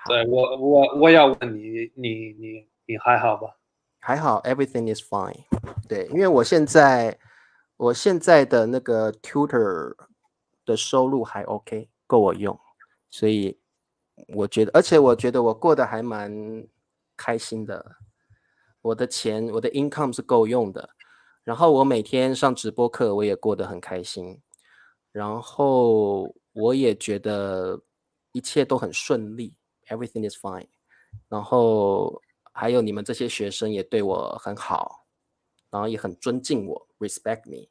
Speaker 3: 对，我要问你还好吧？
Speaker 1: 还好 ，everything is fine。对，因为我现在的那个 tutor 的收入还 OK， 够我用，所以我觉得，而且我觉得我过得还蛮开心的。我的income 是够用的，然后我每天上直播课，我也过得很开心，然后我也觉得一切都很顺利 ，everything is fine。然后还有你们这些学生也对我很好，然后也很尊敬我 ，respect me，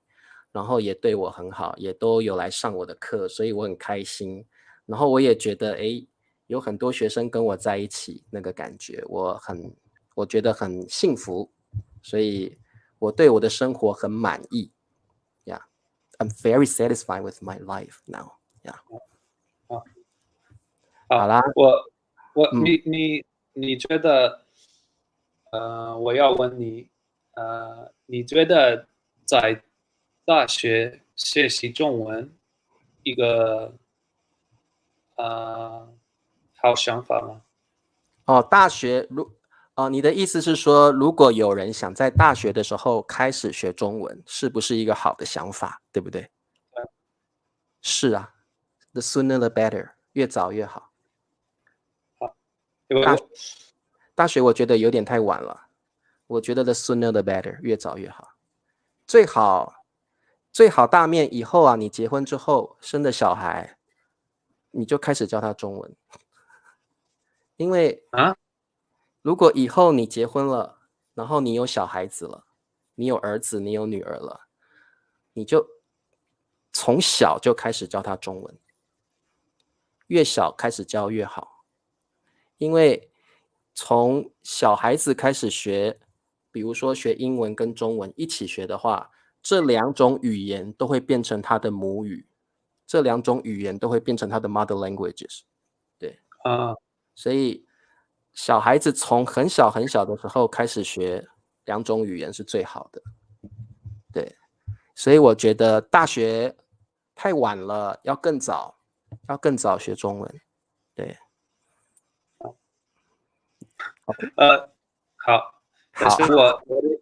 Speaker 1: 然后也对我很好，也都有来上我的课，所以我很开心。然后我也觉得，有很多学生跟我在一起，那个感觉我觉得很幸福，所以我对我的生活很满意。Yeah, I'm very satisfied with my life now. Yeah. 好啦，
Speaker 3: 你觉得我要问你你觉得在大学学习中文一个好想法吗？
Speaker 1: 大学你的意思是说，如果有人想在大学的时候开始学中文，是不是一个好的想法，对不对？是啊 ，the sooner the better， 越早越好。大学我觉得有点太晚了，我觉得 the sooner the better， 越早越好。最好大面以后你结婚之后生的小孩，你就开始教他中文，因为如果以后你结婚了，然后你有小孩子了，你有儿子，你有女儿了，你就从小就开始教他中文，越小开始教越好，因为从小孩子开始学，比如说学英文跟中文一起学的话，这2种语言都会变成他的母语，这2种语言都会变成他的 mother languages。对，所以小孩子从很小很小的时候开始学2种语言是最好的。对，所以我觉得大学太晚了，要更早学中文。对，
Speaker 3: 好，但是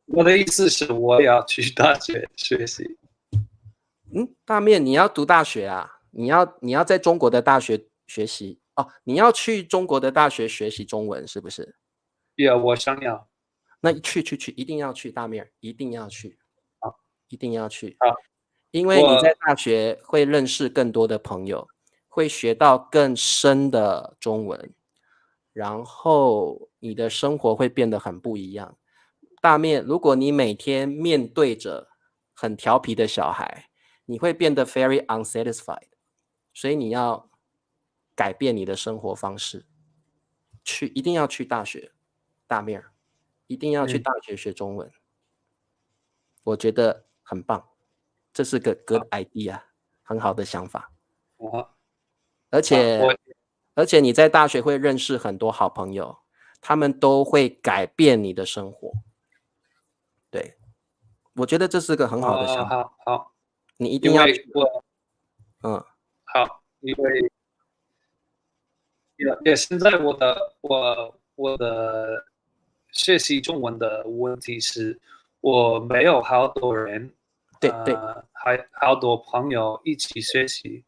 Speaker 3: 我的意思是我要去大学学习。
Speaker 1: 大面你要读大学啊？你要在中国的大学学习哦？你要去中国的大学学习中文是不是？
Speaker 3: 我想要。
Speaker 1: 那去，一定要去，大面一定要去，一定要去。
Speaker 3: 好，
Speaker 1: 因为你在大学会认识更多的朋友，会学到更深的中文，然后你的生活会变得很不一样。大面，如果你每天面对着很调皮的小孩，你会变得 very unsatisfied， 所以你要改变你的生活方式，一定要去大学，大面一定要去大学学中文，我觉得很棒，这是个 good idea， 很好的想法。而且你在大学会认识很多好朋友，他们都会改变你的生活。对，我觉得这是个很好的想法。
Speaker 3: 好，
Speaker 1: 你一定要去。
Speaker 3: 好，因为现在我的学习中文的问题是，我没有好多人，
Speaker 1: 对，
Speaker 3: 还好多朋友一起学习。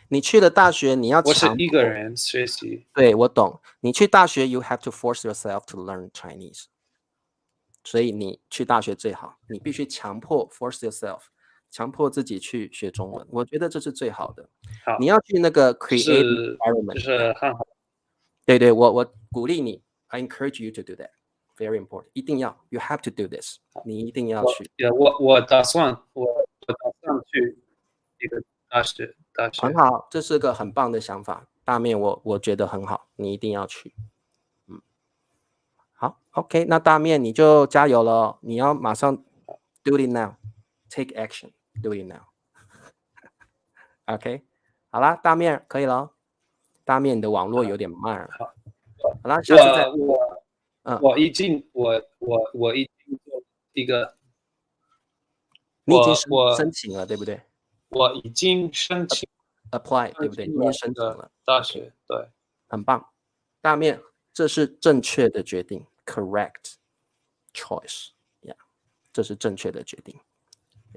Speaker 1: 你去了大学，你要
Speaker 3: 我是一个人学习。
Speaker 1: 对，我懂。你去大学 ，you have to force yourself to learn Chinese。所以你去大学最好，你必须强迫 force yourself， 强迫自己去学中文。我觉得这是最好的。你要去那个 create environment，
Speaker 3: 就是很好。
Speaker 1: 对，我鼓励你 ，I encourage you to do that，very important， 一定要 ，you have to do this， 你一定要去。
Speaker 3: 我打算去一个大学。
Speaker 1: 很好，这是个很棒的想法。大面我觉得很好，你一定要去。好 ，OK， 那大面你就加油了，你要马上 do it now，take action，do it now 。OK， 好啦，大面可以了。大面你的网络有点慢。好啦，下次再。
Speaker 3: 我已经做一个。
Speaker 1: 你已经申请了，对不对？
Speaker 3: 我已经申请
Speaker 1: apply， 对不对？你已经申请了
Speaker 3: 大学，对，
Speaker 1: 很棒。大面，这是正确的决定 ，correct choice， 这是正确的决定。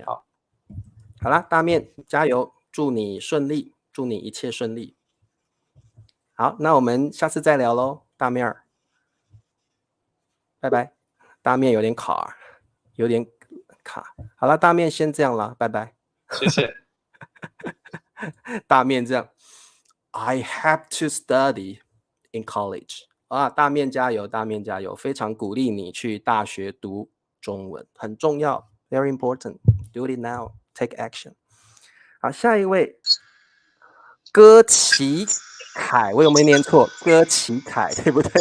Speaker 1: 好啦，大面加油，祝你顺利，祝你一切顺利。好，那我们下次再聊喽，大面儿，拜拜。大面有点卡，有点卡。好了，大面先这样了，拜拜。
Speaker 3: 谢谢。
Speaker 1: 大面这样 ，I have to study in college 啊！大面加油，大面加油！非常鼓励你去大学读中文，很重要 ，very important. Do it now, take action. 好，下一位，戈奇凯，我有没有念错？戈奇凯，对不对？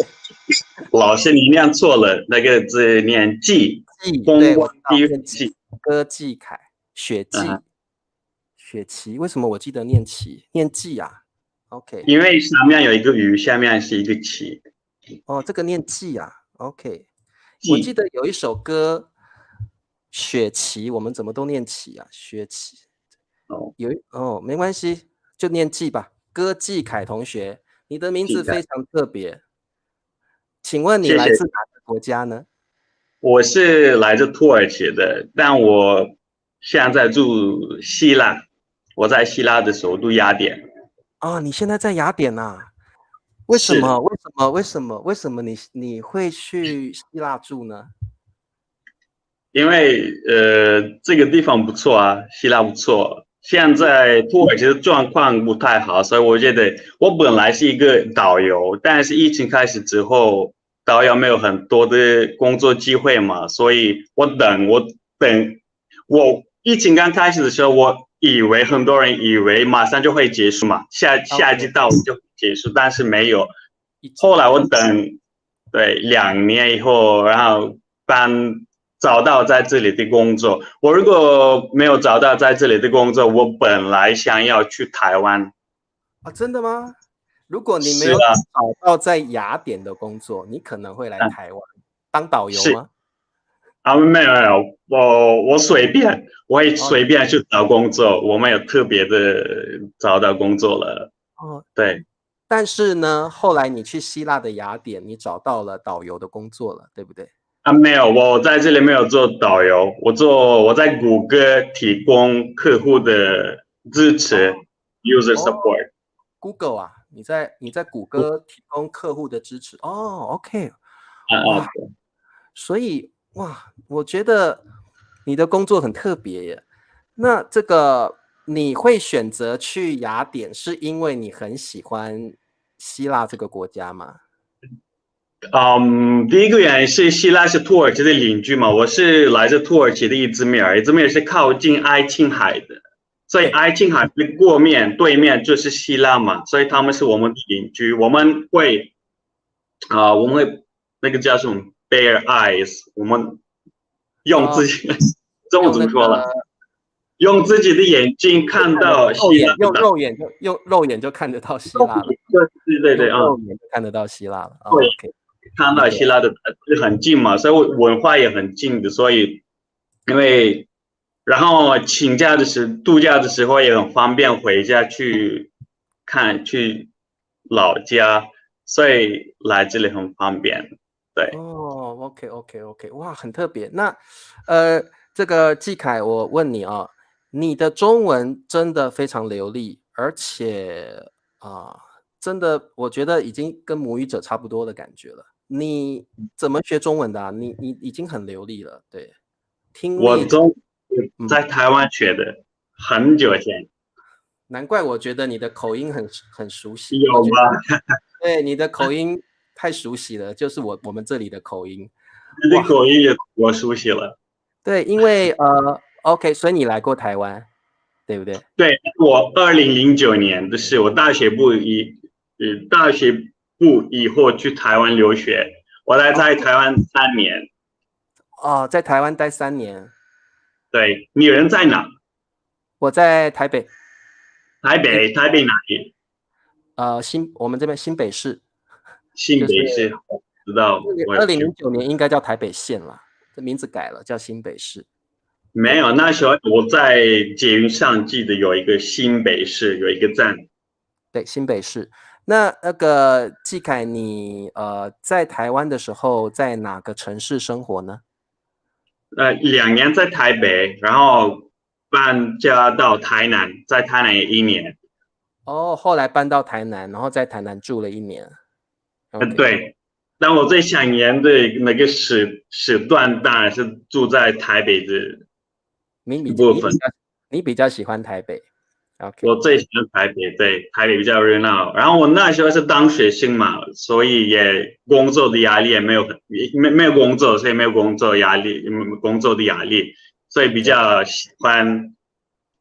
Speaker 4: 老师，你念错了，那个字念季，
Speaker 1: 对，我念季，戈季凯，雪季。雪琪，为什么我记得念琪，念季啊 ？OK，
Speaker 4: 因为上面有一个雨，下面是一个旗。
Speaker 1: 哦，这个念季啊 ，OK。我记得有一首歌，雪琪，我们怎么都念琪啊？雪琪，没关系，就念季吧。戈季凯同学，你的名字非常特别，请问你来自哪个国家呢？
Speaker 4: 我是来自土耳其的，但我现在住希腊。我在希腊的首都雅典。
Speaker 1: 啊，你现在在雅典啊？为什么？为什么你会去希腊住呢？
Speaker 4: 因为这个地方不错啊，希腊不错。现在土耳其的状况不太好，所以我觉得我本来是一个导游，但是疫情开始之后，导游没有很多的工作机会嘛，所以我疫情刚开始的时候，我以为很多人以为马上就会结束嘛，下一季到就结束，但是没有。后来我等2年以后，然后找到在这里的工作。我如果没有找到在这里的工作，我本来想要去台湾。
Speaker 1: 啊，真的吗？如果你没有找到在雅典的工作，你可能会来台湾当导游吗？
Speaker 4: 没有，我随便，我也随便去找工作，我没有特别的找到工作了。对。
Speaker 1: 但是呢，后来你去希腊的雅典，你找到了导游的工作了，对不对？
Speaker 4: 没有，我在这里没有做导游，我在谷歌提供客户的支持，user support。Google
Speaker 1: 啊，你在谷歌提供客户的支持，OK。哇，所以哇，我觉得你的工作很特别耶。那这个你会选择去雅典，是因为你很喜欢希腊这个国家吗？
Speaker 4: 第一个原因是希腊是土耳其的邻居嘛，我是来自土耳其的伊兹密尔是靠近爱琴海的，所以爱琴海的对面就是希腊嘛，所以他们是我们的邻居，我们会那个叫什么 bare eyes， 我们用自己中文怎么说了？用自己的眼睛看到希腊，
Speaker 1: 用肉眼就看得到希腊了。
Speaker 4: 对啊，
Speaker 1: 肉眼就看得到希腊了。
Speaker 4: 对，看到希腊的很近嘛，所以文化也很近的，所以然后度假的时候也很方便回家去老家，所以来这里很方便。对。
Speaker 1: OK， 哇，很特别。那这个季凯，我问你啊，你的中文真的非常流利，而且真的我觉得已经跟母语者差不多的感觉了。你怎么学中文的啊？你已经很流利了，对。
Speaker 4: 我在台湾学的，很久前。
Speaker 1: 难怪我觉得你的口音很熟悉。
Speaker 4: 有吧？
Speaker 1: 对，你的口音太熟悉了，就是我们这里的口音。
Speaker 4: 你的口音也我熟悉了。
Speaker 1: 对，因为OK， 所以你来过台湾，对不对？
Speaker 4: 对，我2009年的事，我大学部以后去台湾留学，我在台湾3年。
Speaker 1: 在台湾待3年。
Speaker 4: 对，你人在哪？
Speaker 1: 我在台北。
Speaker 4: 台北哪里？
Speaker 1: 我们这边新北市。
Speaker 4: 新北市，我知道。
Speaker 1: 2009年应该叫台北县了，这名字改了，叫新北市。
Speaker 4: 没有，那时候我在捷运上记得有一个新北市，有一个站。
Speaker 1: 对，新北市。那个季凯，你在台湾的时候，在哪个城市生活呢
Speaker 4: ？2年在台北，然后搬家到台南，在台南也1年。
Speaker 1: 后来搬到台南，然后在台南住了1年。
Speaker 4: 对，但我最想念的那个时段当然是住在台北的部分。
Speaker 1: 你比较喜欢台北。
Speaker 4: 我最喜欢台北，对，台北比较热闹。然后我那时候是当学生嘛，所以也工作的压力也没有工作，所以没有工作的压力，所以比较喜欢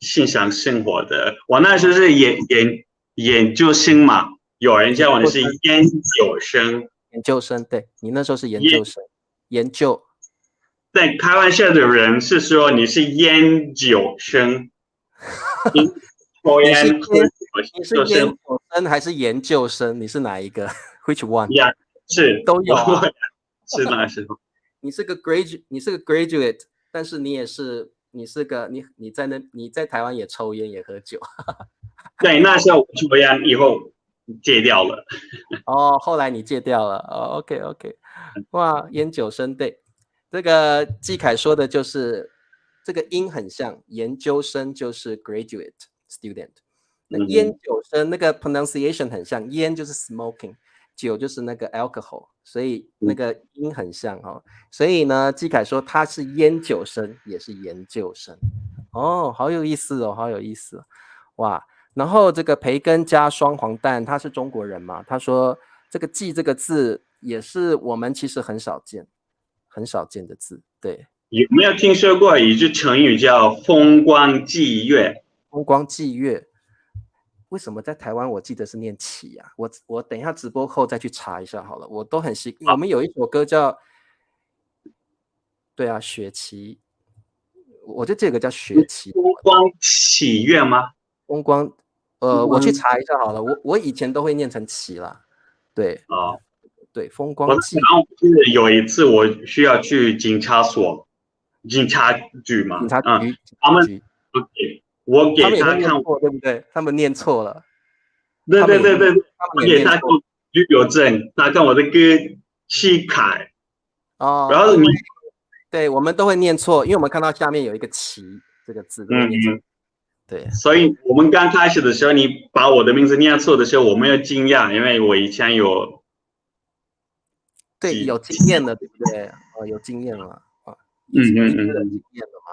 Speaker 4: 欣赏生活的。我那时候是研究生嘛，有人叫我是研究生。
Speaker 1: 研究生，对，你那时候是研究生，研究。
Speaker 4: 对，开玩笑的人是说你是研究生。
Speaker 1: 你是研究生还是研究生？你是哪一个 ？Which one？
Speaker 4: 是
Speaker 1: 都有啊。
Speaker 4: 是那时候。
Speaker 1: 你是个 graduate， 但是你在台湾也抽烟也喝酒。
Speaker 4: 对，那时候我抽烟以后戒掉了。
Speaker 1: 后来你戒掉了。OK， 哇，研究生，对，这个季凯说的就是这个音很像，研究生就是 graduate student， 那烟酒生那个 pronunciation 很像，烟就是 smoking， 酒就是那个 alcohol， 所以那个音很像所以呢，季凯说他是烟酒生，也是研究生。好有意思好有意思哇！然后这个培根加双黄蛋，他是中国人嘛？他说这个季这个字也是我们其实很少见的字。对，
Speaker 4: 有没有听说过一句成语叫风光霁月？
Speaker 1: 风光霁月，为什么在台湾我记得是念起啊？我等一下直播后再去查一下好了。我都很我们有一首歌叫，对啊，雪琪，我就记得有个叫雪琪。
Speaker 4: 风光起月吗？
Speaker 1: 风光，我去查一下好了。我以前都会念成起啦。对，
Speaker 4: 哦，
Speaker 1: 对，风光霁。
Speaker 4: 然后有一次我需要去警察局嘛，
Speaker 1: 警察局，
Speaker 4: 他们
Speaker 1: OK，
Speaker 4: 我给他看，
Speaker 1: 对不对？他们念错了。
Speaker 4: 对，我给他看旅游证，他看我的歌是凯。
Speaker 1: 哦，
Speaker 4: 然后
Speaker 1: 对，我们都会念错，因为我们看到下面有一个旗这个字，对。
Speaker 4: 所以我们刚开始的时候，你把我的名字念错的时候，我没有惊讶，因为我以前有
Speaker 1: 经验了，对不对？有经验了啊，有经验了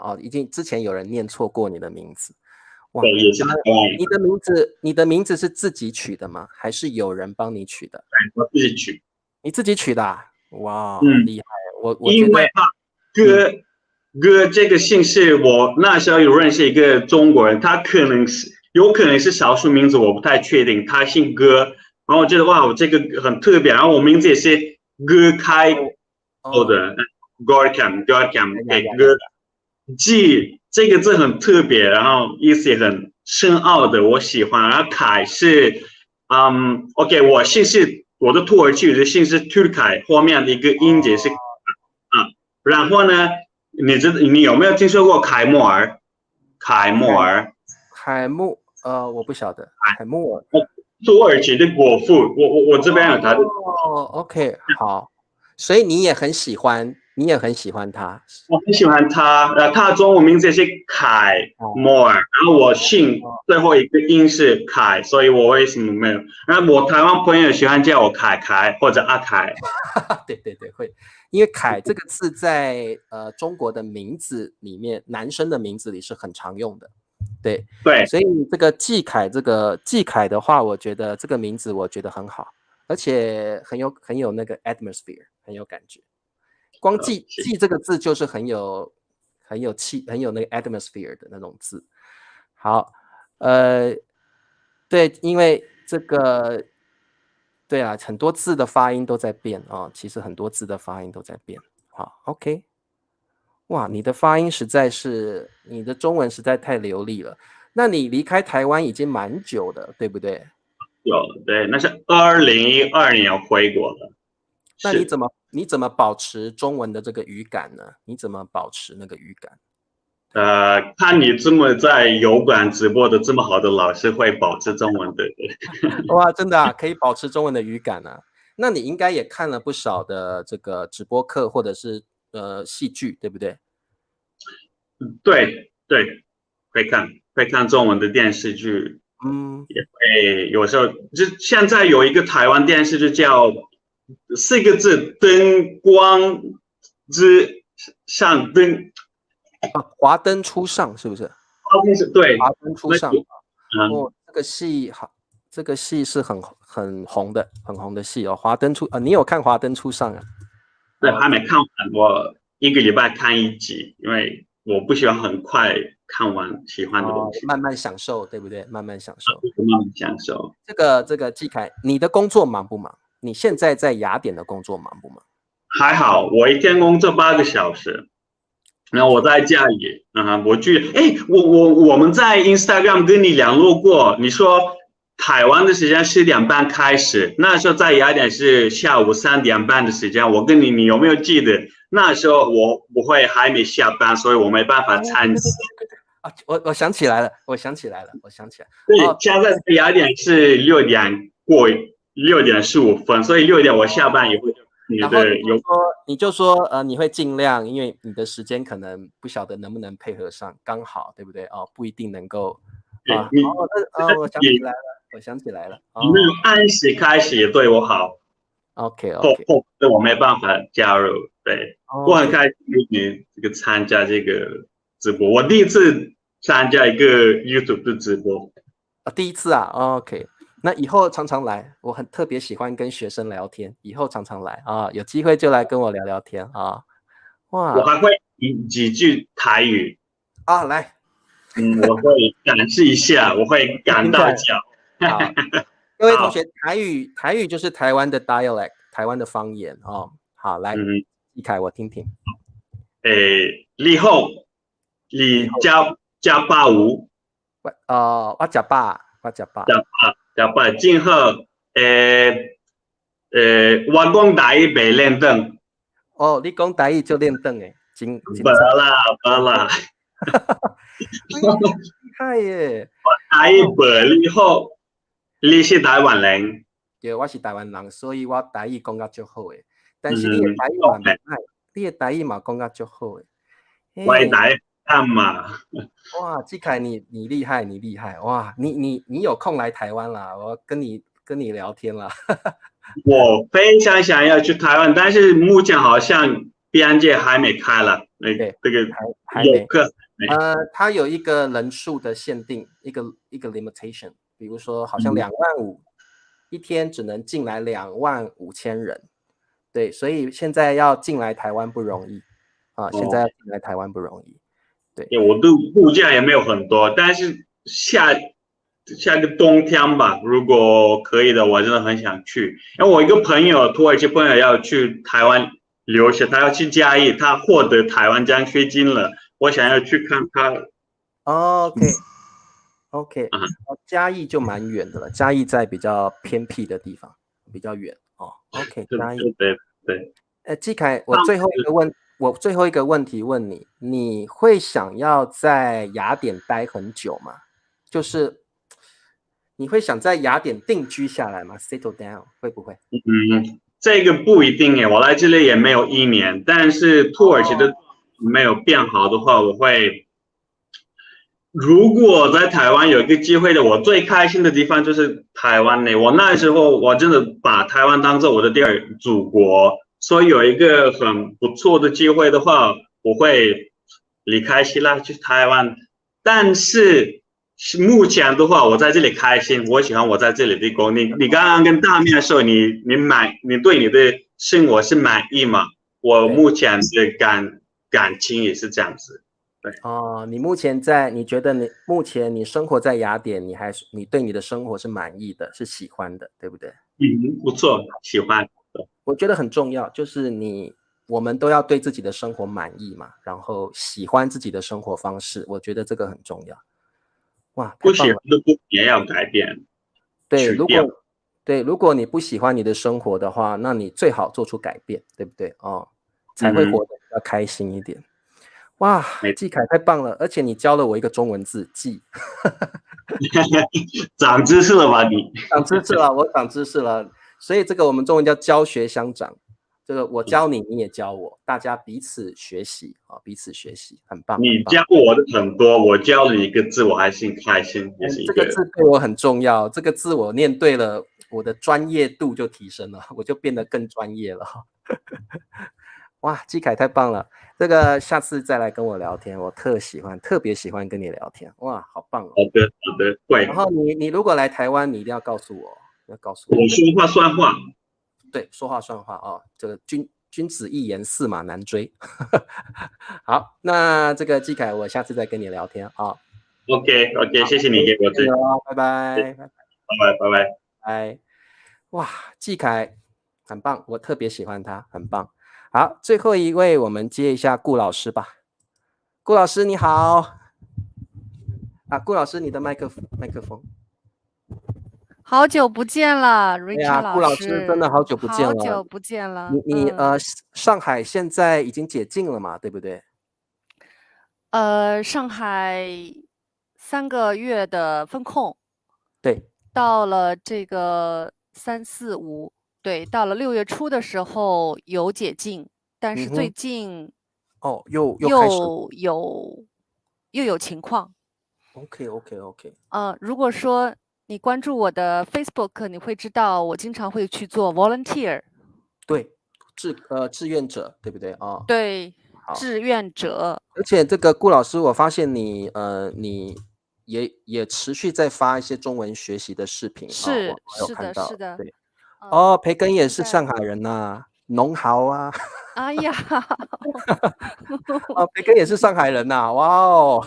Speaker 1: 嘛？已经之前有人念错过你的名字，哇！
Speaker 4: 对，也是
Speaker 1: 你的名字是自己取的吗？还是有人帮你取的？
Speaker 4: 我自己取。
Speaker 1: 你自己取的啊？哇，厉害！我
Speaker 4: 因为哥这个姓氏，我那时候有认识一个中国人，他有可能是少数民族，我不太确定。他姓哥，然后我觉得哇，我这个很特别。然后我名字也是哥开头的 ，Gorkam，给哥。这个字很特别，然后意思也很深奥的，我喜欢。然后凯是，OK， 我的土耳其语的姓是 Turkay， 后面的一个音节是然后呢，你有没有听说过凯末尔？
Speaker 1: 我不晓得。凯末尔，
Speaker 4: 土耳其的国父，我这边有他的。
Speaker 1: OK， 好，所以你也很喜欢他。
Speaker 4: 我很喜欢他，他的中文名字是凯末尔，然后我姓最后一个音是凯，所以我为什么没有？然后我台湾朋友喜欢叫我凯或者阿凯。
Speaker 1: 对，会，因为凯这个字在中国的名字里面，男生的名字里是很常用的。对，所以这个季凯的话，我觉得这个名字我觉得很好，而且很有那个 atmosphere， 很有感觉。光季这个字就是很有那个 atmosphere 的那种字。好，对，因为这个，对啊，很多字的发音都在变啊，其实很多字的发音都在变。好 ，OK。哇，你的发音你的中文实在太流利了。那你离开台湾已经蛮久的，对不对？
Speaker 4: 对，那是2012年回国的。
Speaker 1: 那你怎么保持中文的这个语感呢？你怎么保持那个语感？
Speaker 4: 看你这么在油管直播的这么好的老师会保持中文的。
Speaker 1: 哇，真的啊，可以保持中文的语感啊。那你应该也看了不少的这个直播课或者是戏剧，对不对？
Speaker 4: 对，会看中文的电视剧，也会有时候就现在有一个台湾电视剧叫4个字，灯光之上灯，
Speaker 1: 华灯初上是不是？
Speaker 4: 对，
Speaker 1: 华灯初上。这个戏是很红的戏哦。华灯初你有看华灯初上啊？
Speaker 4: 对，还没看完，我1个礼拜看1集，因为我不喜欢很快看完喜欢的东西，
Speaker 1: 慢慢享受，对不对？慢慢享受。这个季凯，你的工作忙不忙？你现在在雅典的工作忙不忙？
Speaker 4: 还好，我一天工作8个小时，然后我在家里，我们在 Instagram 跟你联络过，你说台湾的时间10点半开始，那时候在雅典是下午3点半的时间，我跟你有没有记得？那时候我还没下班，所以我没办法参加。
Speaker 1: 我想起来了。对，
Speaker 4: 现在雅典是6点过6点15分，所以6点我下班以后
Speaker 1: 你就说你会尽量，因为你的时间可能不晓得能不能配合上，刚好对不对？不一定能够。我想起来了。
Speaker 4: 你们按时开始也对我好。
Speaker 1: OK，
Speaker 4: 我没办法加入。对，我很开心你这个参加这个直播，我第一次参加一个 YouTube 的直播。
Speaker 1: 第一次啊 ，OK。那以后常常来，我很特别喜欢跟学生聊天，以后常常来啊，有机会就来跟我聊聊天啊。哇
Speaker 4: 我还会几句台语，
Speaker 1: 啊，来，
Speaker 4: 我会展示一下，我会赶到脚。
Speaker 1: 好，各位同学，台语就是台湾的 dialect， 台湾的方言哦。好，来，一凯我听听。
Speaker 4: 你好，你加八五，
Speaker 1: 我食饱，
Speaker 4: 加八，今后，我讲台语袂练转，
Speaker 1: 哦，你讲台语就练凳诶，真
Speaker 4: 无啦，
Speaker 1: 厉害耶！
Speaker 4: 台语袂你好，你是台湾人，
Speaker 1: 对，我是台湾人，所以我台语讲得足好诶。但是你的台语嘛袂歹，你的台语嘛讲得足好诶。
Speaker 4: 我台看嘛。
Speaker 1: 哇，季凯你厉害，你厉害哇！你有空来台湾啦，我跟你聊天啦。
Speaker 4: 我非常想要去台湾，但是目前好像边界还没开了。这个
Speaker 1: 还没
Speaker 4: 游客
Speaker 1: 它有一个人数的限定，一个 limitation， 比如说好像25000，一天只能进来25000人。对，所以现在要进来台湾不容易啊，现在要进来台湾不容易。对，
Speaker 4: 我度假也没有很多，但是下个冬天吧，如果可以的，我真的很想去。因为我一个朋友，土耳其朋友要去台湾留学，他要去嘉义，他获得台湾奖学金了，我想要去看他。
Speaker 1: OK，嘉义就蛮远的了，嘉义在比较偏僻的地方，比较远哦。OK， 嘉义。对。季凯，我最后一个问题问你，你会想要在雅典待很久吗？就是你会想在雅典定居下来吗 ？Settle down 会不会？
Speaker 4: 这个不一定耶，我来这里也没有1年，但是土耳其的没有变好的话，我会。如果在台湾有一个机会的，我最开心的地方就是台湾呢。我那时候我真的把台湾当做我的第二祖国，所以有一个很不错的机会的话，我会离开希腊去台湾。但是目前的话，我在这里开心，我喜欢我在这里的工。你刚刚跟大面说你对你的生活是满意吗？我目前的感情也是这样子。对
Speaker 1: 你觉得你目前你生活在雅典，你对你的生活是满意的，是喜欢的，对不对？
Speaker 4: 不错，喜欢。
Speaker 1: 我觉得很重要，就是我们都要对自己的生活满意嘛，然后喜欢自己的生活方式，我觉得这个很重要。哇，
Speaker 4: 不喜欢的部分也要改变。
Speaker 1: 如果你不喜欢你的生活的话，那你最好做出改变，对不对？才会活得比较开心一点。哇，季凯太棒了，而且你教了我一个中文字季。
Speaker 4: 长知识了吧你？
Speaker 1: 长知识了，我长知识了。所以这个我们中文叫教学相长，这个我教你，你也教我，大家彼此学习啊，彼此学习，很棒。
Speaker 4: 你教我的很多，我教你一个字，我还是开心。
Speaker 1: 这个字对我很重要，这个字我念对了，我的专业度就提升了，我就变得更专业了。哇，季凯太棒了，这个下次再来跟我聊天，我特别喜欢跟你聊天。哇，好棒哦。
Speaker 4: 好的，会。
Speaker 1: 然后你如果来台湾，你一定要告诉我，
Speaker 4: 我说话算话。
Speaker 1: 对，说话算话哦。这个君子一言，驷马难追。好，那这个季凯，我下次再跟你聊天啊。
Speaker 4: OK， 谢谢你给我这个，
Speaker 1: 拜拜。拜。哇，季凯很棒，我特别喜欢他，很棒。好，最后一位我们接一下顾老师吧。顾老师你好。顾老师你的麦克风。
Speaker 5: 好久不见了 Richard 老师。
Speaker 1: 顾老师真的好久不见了。
Speaker 5: 好久不见了。
Speaker 1: 你上海现在已经解禁了嘛，对不对？
Speaker 5: 上海3个月的封控。
Speaker 1: 对。
Speaker 5: 到了这个3、4、5，对，到了6月初的时候有解禁，但是最近
Speaker 1: 又
Speaker 5: 有情况。
Speaker 1: OK。
Speaker 5: 如果说你关注我的 Facebook， 你会知道我经常会去做 volunteer。
Speaker 1: 对，志愿者，对不对啊？
Speaker 5: 对，志愿者。
Speaker 1: 而且这个顾老师，我发现你也持续在发一些中文学习的视频啊，我有
Speaker 5: 是的，
Speaker 1: 看到，
Speaker 5: 是的。
Speaker 1: 对。培根也是
Speaker 5: 在
Speaker 1: 上海人呐，农豪啊，
Speaker 5: 哎呀，
Speaker 1: 培根也是上海人呐，哇哦，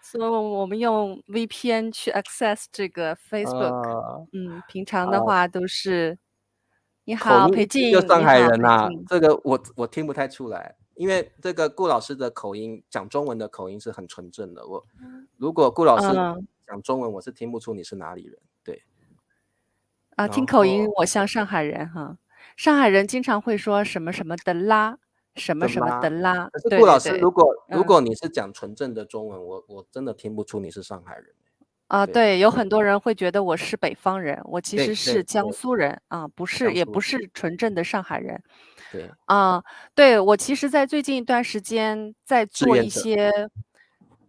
Speaker 5: 所以我们用 VPN 去 access 这个 Facebook。平常的话都是你好，
Speaker 1: 口音
Speaker 5: 裴静，
Speaker 1: 就上海
Speaker 5: 你好，
Speaker 1: 人呐，
Speaker 5: 裴静。
Speaker 1: 这个我听不太出来，因为这个顾老师的口音，讲中文的口音是很纯正的。如果顾老师讲中文，我是听不出你是哪里人，对。
Speaker 5: 听口音我像上海人哈，上海人经常会说什么什么的啦，什么什么的啦。
Speaker 1: 可是顾老师，
Speaker 5: 对，
Speaker 1: 如果你是讲纯正的中文，我真的听不出你是上海人。
Speaker 5: 对，有很多人会觉得我是北方人，我其实是江苏人啊，也不是纯正的上海人。
Speaker 1: 对
Speaker 5: 对，我其实在最近一段时间在做一些，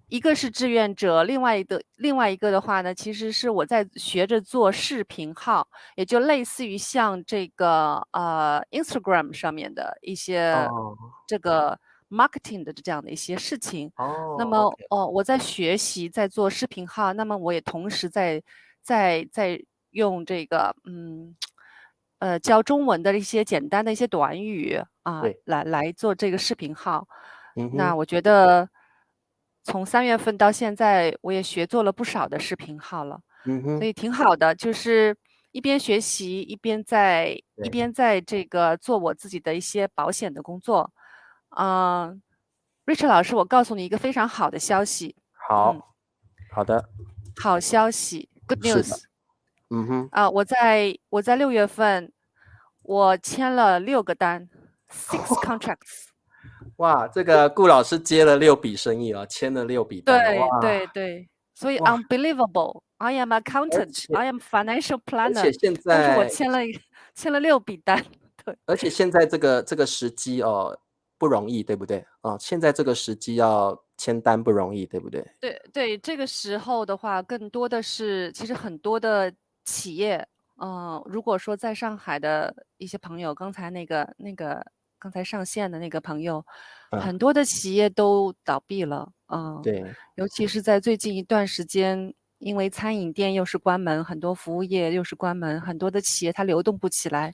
Speaker 5: 一个是志愿者，另外一个的话呢，其实是我在学着做视频号，也就类似于像这个Instagram 上面的一些这个 marketing 的这样的一些事情。那么我在学习，在做视频号，那么我也同时在用这个教中文的一些简单的一些短语来做这个视频号。那我觉得从3月份到现在，我也学做了不少的视频号了，所以挺好的，就是一边学习一边在这个做我自己的一些保险的工作。Richard 老师，我告诉你一个非常好的消息。
Speaker 1: 好的，
Speaker 5: 好消息 ，Good
Speaker 1: 是的
Speaker 5: news。我在6月份，我签了6个单，6 contracts。
Speaker 1: 哇，这个顾老师接了6笔生意了，签了6笔单，
Speaker 5: 对，所以 unbelievable。I am accountant, I am financial planner。
Speaker 1: 而且现在，
Speaker 5: 但是我签了6笔单，对。
Speaker 1: 而且现在这个时机不容易，对不对？现在这个时机要签单不容易，对不对？
Speaker 5: 对，这个时候的话，更多的是其实很多的企业，如果说在上海的一些朋友，刚才上线的那个朋友，很多的企业都倒闭了，
Speaker 1: 对，
Speaker 5: 尤其是在最近一段时间，因为餐饮店又是关门，很多服务业又是关门，很多的企业它流动不起来，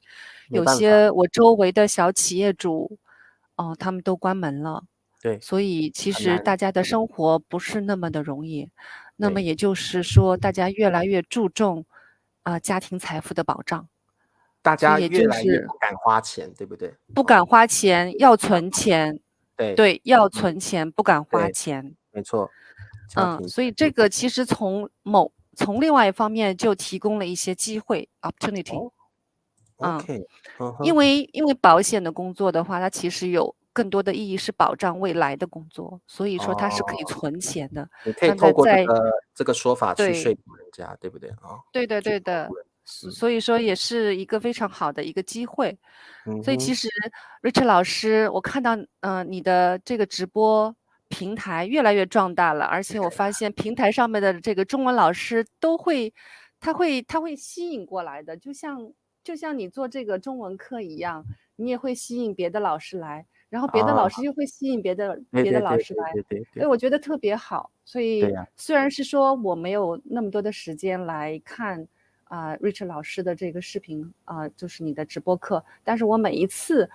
Speaker 5: 有些我周围的小企业主，他们都关门了。
Speaker 1: 对，
Speaker 5: 所以其实大家的生活不是那么的容易，那么也就是说，大家越来越注重家庭财富的保障，
Speaker 1: 大家越来越不敢花钱，对不对？
Speaker 5: 不敢花钱，要存钱，对，要存钱，不敢花钱，
Speaker 1: 没错。
Speaker 5: 所以这个其实从另外一方面就提供了一些机会 opportunity。因为保险的工作的话，它其实有更多的意义是保障未来的工作，所以说它是可以存钱的。
Speaker 1: 你可以透过这个说法去说服人家，对不对？
Speaker 5: 对的，所以说也是一个非常好的一个机会。所以其实 Richard 老师，我看到你的这个直播平台越来越壮大了，而且我发现平台上面的这个中文老师他会吸引过来的，就像你做这个中文课一样，你也会吸引别的老师来，然后别的老师又会吸引别的老师来，所以我觉得特别好。所以虽然是说我没有那么多的时间来看Richard 老师的这个视频就是你的直播课，但是我每一次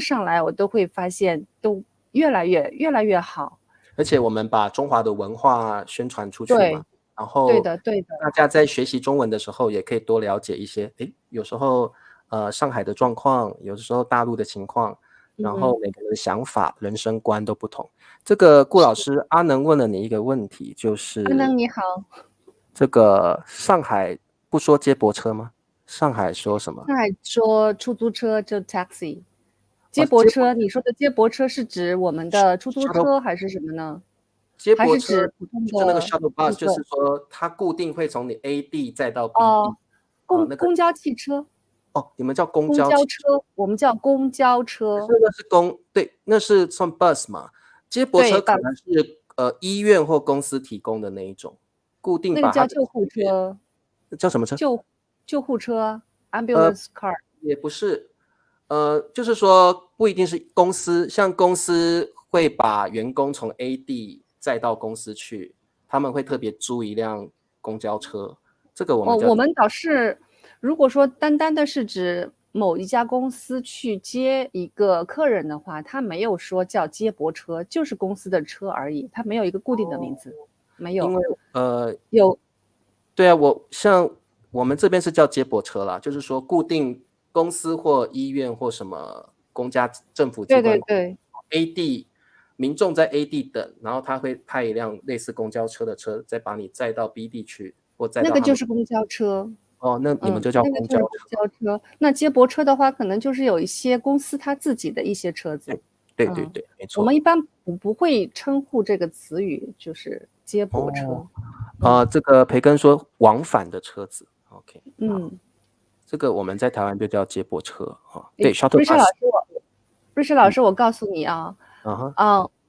Speaker 5: 上来，我都会发现都越来越好。
Speaker 1: 而且我们把中华的文化宣传出去嘛。然后，
Speaker 5: 对的，
Speaker 1: 大家在学习中文的时候，也可以多了解一些。有时候，上海的状况，有的时候大陆的情况，然后每个人的想法、人生观都不同。这个顾老师，阿能问了你一个问题，就是
Speaker 5: 阿能你好，
Speaker 1: 这个上海不说接驳车吗？上海说什么？
Speaker 5: 上海说出租车就 taxi， 接驳车。你说的接驳车是指我们的出租车还是什么呢？
Speaker 1: 接驳车就是那个 shuttle bus， 就是说它固定会从你 A 地再到 B 地。
Speaker 5: 公交汽车。
Speaker 1: 你们叫公
Speaker 5: 交车，我们叫公交车。
Speaker 1: 那是对，那是算 bus 嘛？接驳车可能是医院或公司提供的那一种，固定把它。
Speaker 5: 那个叫救护车。
Speaker 1: 叫什么车？
Speaker 5: 救护车 ，ambulance car。
Speaker 1: 也不是，就是说不一定是公司，像公司会把员工从 A 地再到公司去，他们会特别租一辆公交车，这个我们叫
Speaker 5: 我们倒是，如果说单单的是指某一家公司去接一个客人的话，他没有说叫接驳车，就是公司的车而已，它没有一个固定的名字，没有。
Speaker 1: 因为
Speaker 5: 有，
Speaker 1: 对啊，像我们这边是叫接驳车啦，就是说固定公司或医院或什么公家政府机关，
Speaker 5: 对
Speaker 1: A 地民众在 A 地等，然后他会派一辆类似公交车的车，再把你载到 B 地去，或载到
Speaker 5: 那个就是公交车。
Speaker 1: 哦，那你们就叫公交车。
Speaker 5: 那个就是公交车。那接驳车的话，可能就是有一些公司它自己的一些车子。
Speaker 1: 对，没错。
Speaker 5: 我们一般不会称呼这个词语，就是接驳车。
Speaker 1: 这个培根说往返的车子 ，OK， 这个我们在台湾就叫接驳车啊。对 ，shuttle bus。
Speaker 5: 瑞士老师，我告诉你啊，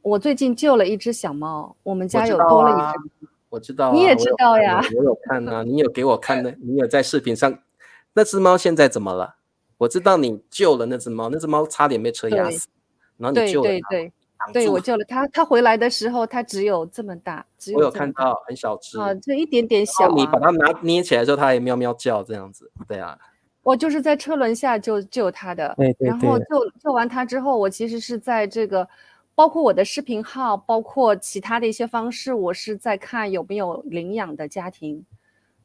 Speaker 5: 我最近救了一只小猫，我们家有多了一只。
Speaker 1: 我知道啊，
Speaker 5: 你也知道呀，
Speaker 1: 我有看啊，你有给我看的，你有在视频上。那只猫现在怎么了？我知道你救了那只猫，那只猫差点被车压死，然后你救了它。
Speaker 5: 对，我救了它。它回来的时候，它只有这么大，
Speaker 1: 我有看到，很小只
Speaker 5: 啊，这一点点小啊。
Speaker 1: 你把它捏起来之后，它也喵喵叫这样子，对啊。
Speaker 5: 我就是在车轮下救它的，
Speaker 1: 对，
Speaker 5: 然后救完它之后，我其实是在这个。包括我的视频号，包括其他的一些方式，我是在看有没有领养的家庭。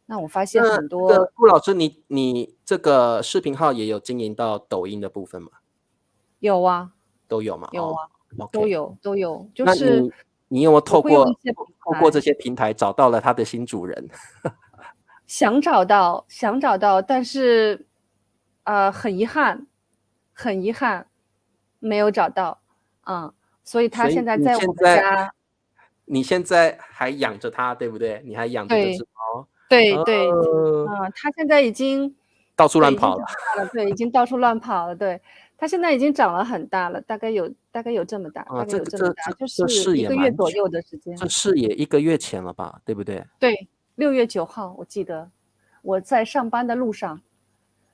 Speaker 5: 那我发现很多。
Speaker 1: 顾老师，你这个视频号也有经营到抖音的部分吗？
Speaker 5: 有啊，
Speaker 1: 都有吗？
Speaker 5: 有啊，
Speaker 1: 都
Speaker 5: 有。就是
Speaker 1: 你有没有透过这些平台找到了他的新主人？
Speaker 5: 想找到，但是很遗憾，没有找到。所以他现在在我们家。
Speaker 1: 你现在还养着它，对不对？你还养着这只猫。
Speaker 5: 对，它现在已经
Speaker 1: 到处乱跑了。
Speaker 5: 对，已经到处乱跑了。对，它现在已经长了很大了，大概有这么大，就是1个月左右的时间。
Speaker 1: 这事也1个月前了吧，对不对？
Speaker 5: 对，6月9号，我记得我在上班的路上，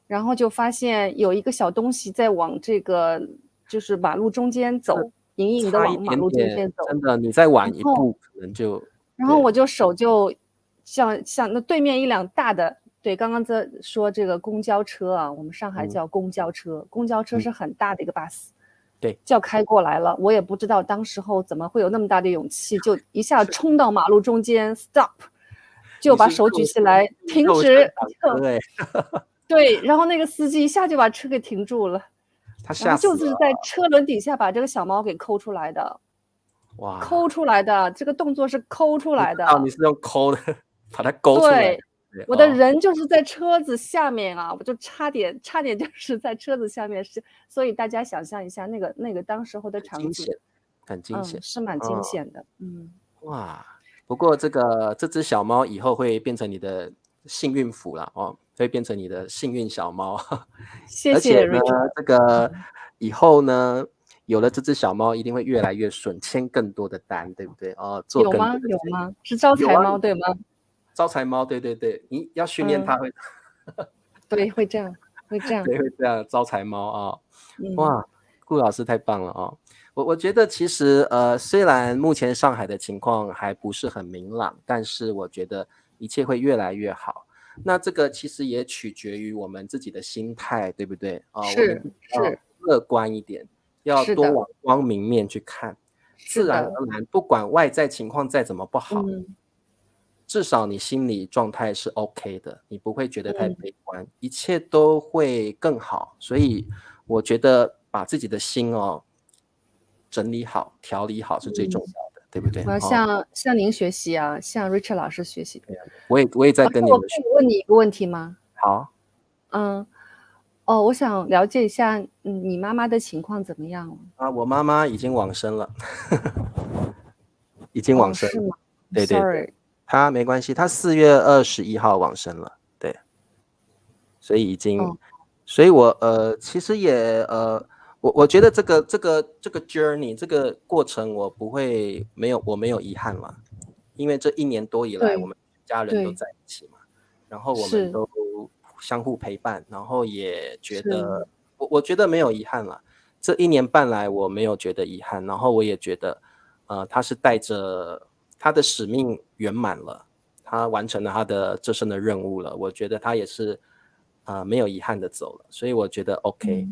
Speaker 5: 然后就发现有一个小东西在往这个就是马路中间走。隐隐的往马路中间走，
Speaker 1: 真的，你再晚一步可能就。
Speaker 5: 然后我就手就像那对面一辆大的，对，刚刚在说这个公交车啊，我们上海叫公交车，公交车是很大的一个 bus，
Speaker 1: 对，
Speaker 5: 就要开过来了。我也不知道当时候怎么会有那么大的勇气，就一下冲到马路中间 stop， 就把手举起来停止，对，然后那个司机一下就把车给停住了。然后就是在车轮底下把这个小猫给抠出来的，
Speaker 1: 哇！
Speaker 5: 抠出来的这个动作是抠出来的。
Speaker 1: 你是用抠的，把它勾出来。
Speaker 5: 对，我的人就是在车子下面啊，我就差点就是在车子下面，所以大家想象一下那个当时候的场景，
Speaker 1: 很惊险，
Speaker 5: 是蛮惊险的。
Speaker 1: 哇！不过这只小猫以后会变成你的幸运符了哦。会变成你的幸运小猫，
Speaker 5: 谢谢。
Speaker 1: 而且呢，这个以后呢，有了这只小猫，一定会越来越顺，签更多的单，对不对？做更多的
Speaker 5: 有吗？是招财猫对吗？
Speaker 1: 招财猫，对，你要训练它会，
Speaker 5: 对，会这样，
Speaker 1: 对，会这样招财猫啊！哇，顾老师太棒了啊！我觉得其实虽然目前上海的情况还不是很明朗，但是我觉得一切会越来越好。那这个其实也取决于我们自己的心态，对不对？
Speaker 5: 是
Speaker 1: 乐观一点，要多往光明面去看。自然而然，不管外在情况再怎么不好，至少你心理状态是 OK 的，你不会觉得太悲观，一切都会更好。所以我觉得把自己的心整理好、调理好是最重要的。对不对？
Speaker 5: 我要向您学习啊，向 Richard 老师学习。
Speaker 1: 我也在跟你们学。
Speaker 5: 我可以问你一个问题吗？
Speaker 1: 好。
Speaker 5: 我想了解一下，你妈妈的情况怎么样了？
Speaker 1: 我妈妈已经往生了，已经往生了。
Speaker 5: 是吗？
Speaker 1: 对，
Speaker 5: Sorry，
Speaker 1: 她没关系，她4月21号往生了，对，所以已经，所以我其实也我觉得这个 journey 这个过程我没有遗憾了，因为这1年多以来我们家人都在一起嘛，然后我们都相互陪伴，然后也觉得我觉得没有遗憾了。这1年半来我没有觉得遗憾，然后我也觉得他是带着他的使命圆满了，他完成了他的这生的任务了，我觉得他也是没有遗憾的走了，所以我觉得 OK。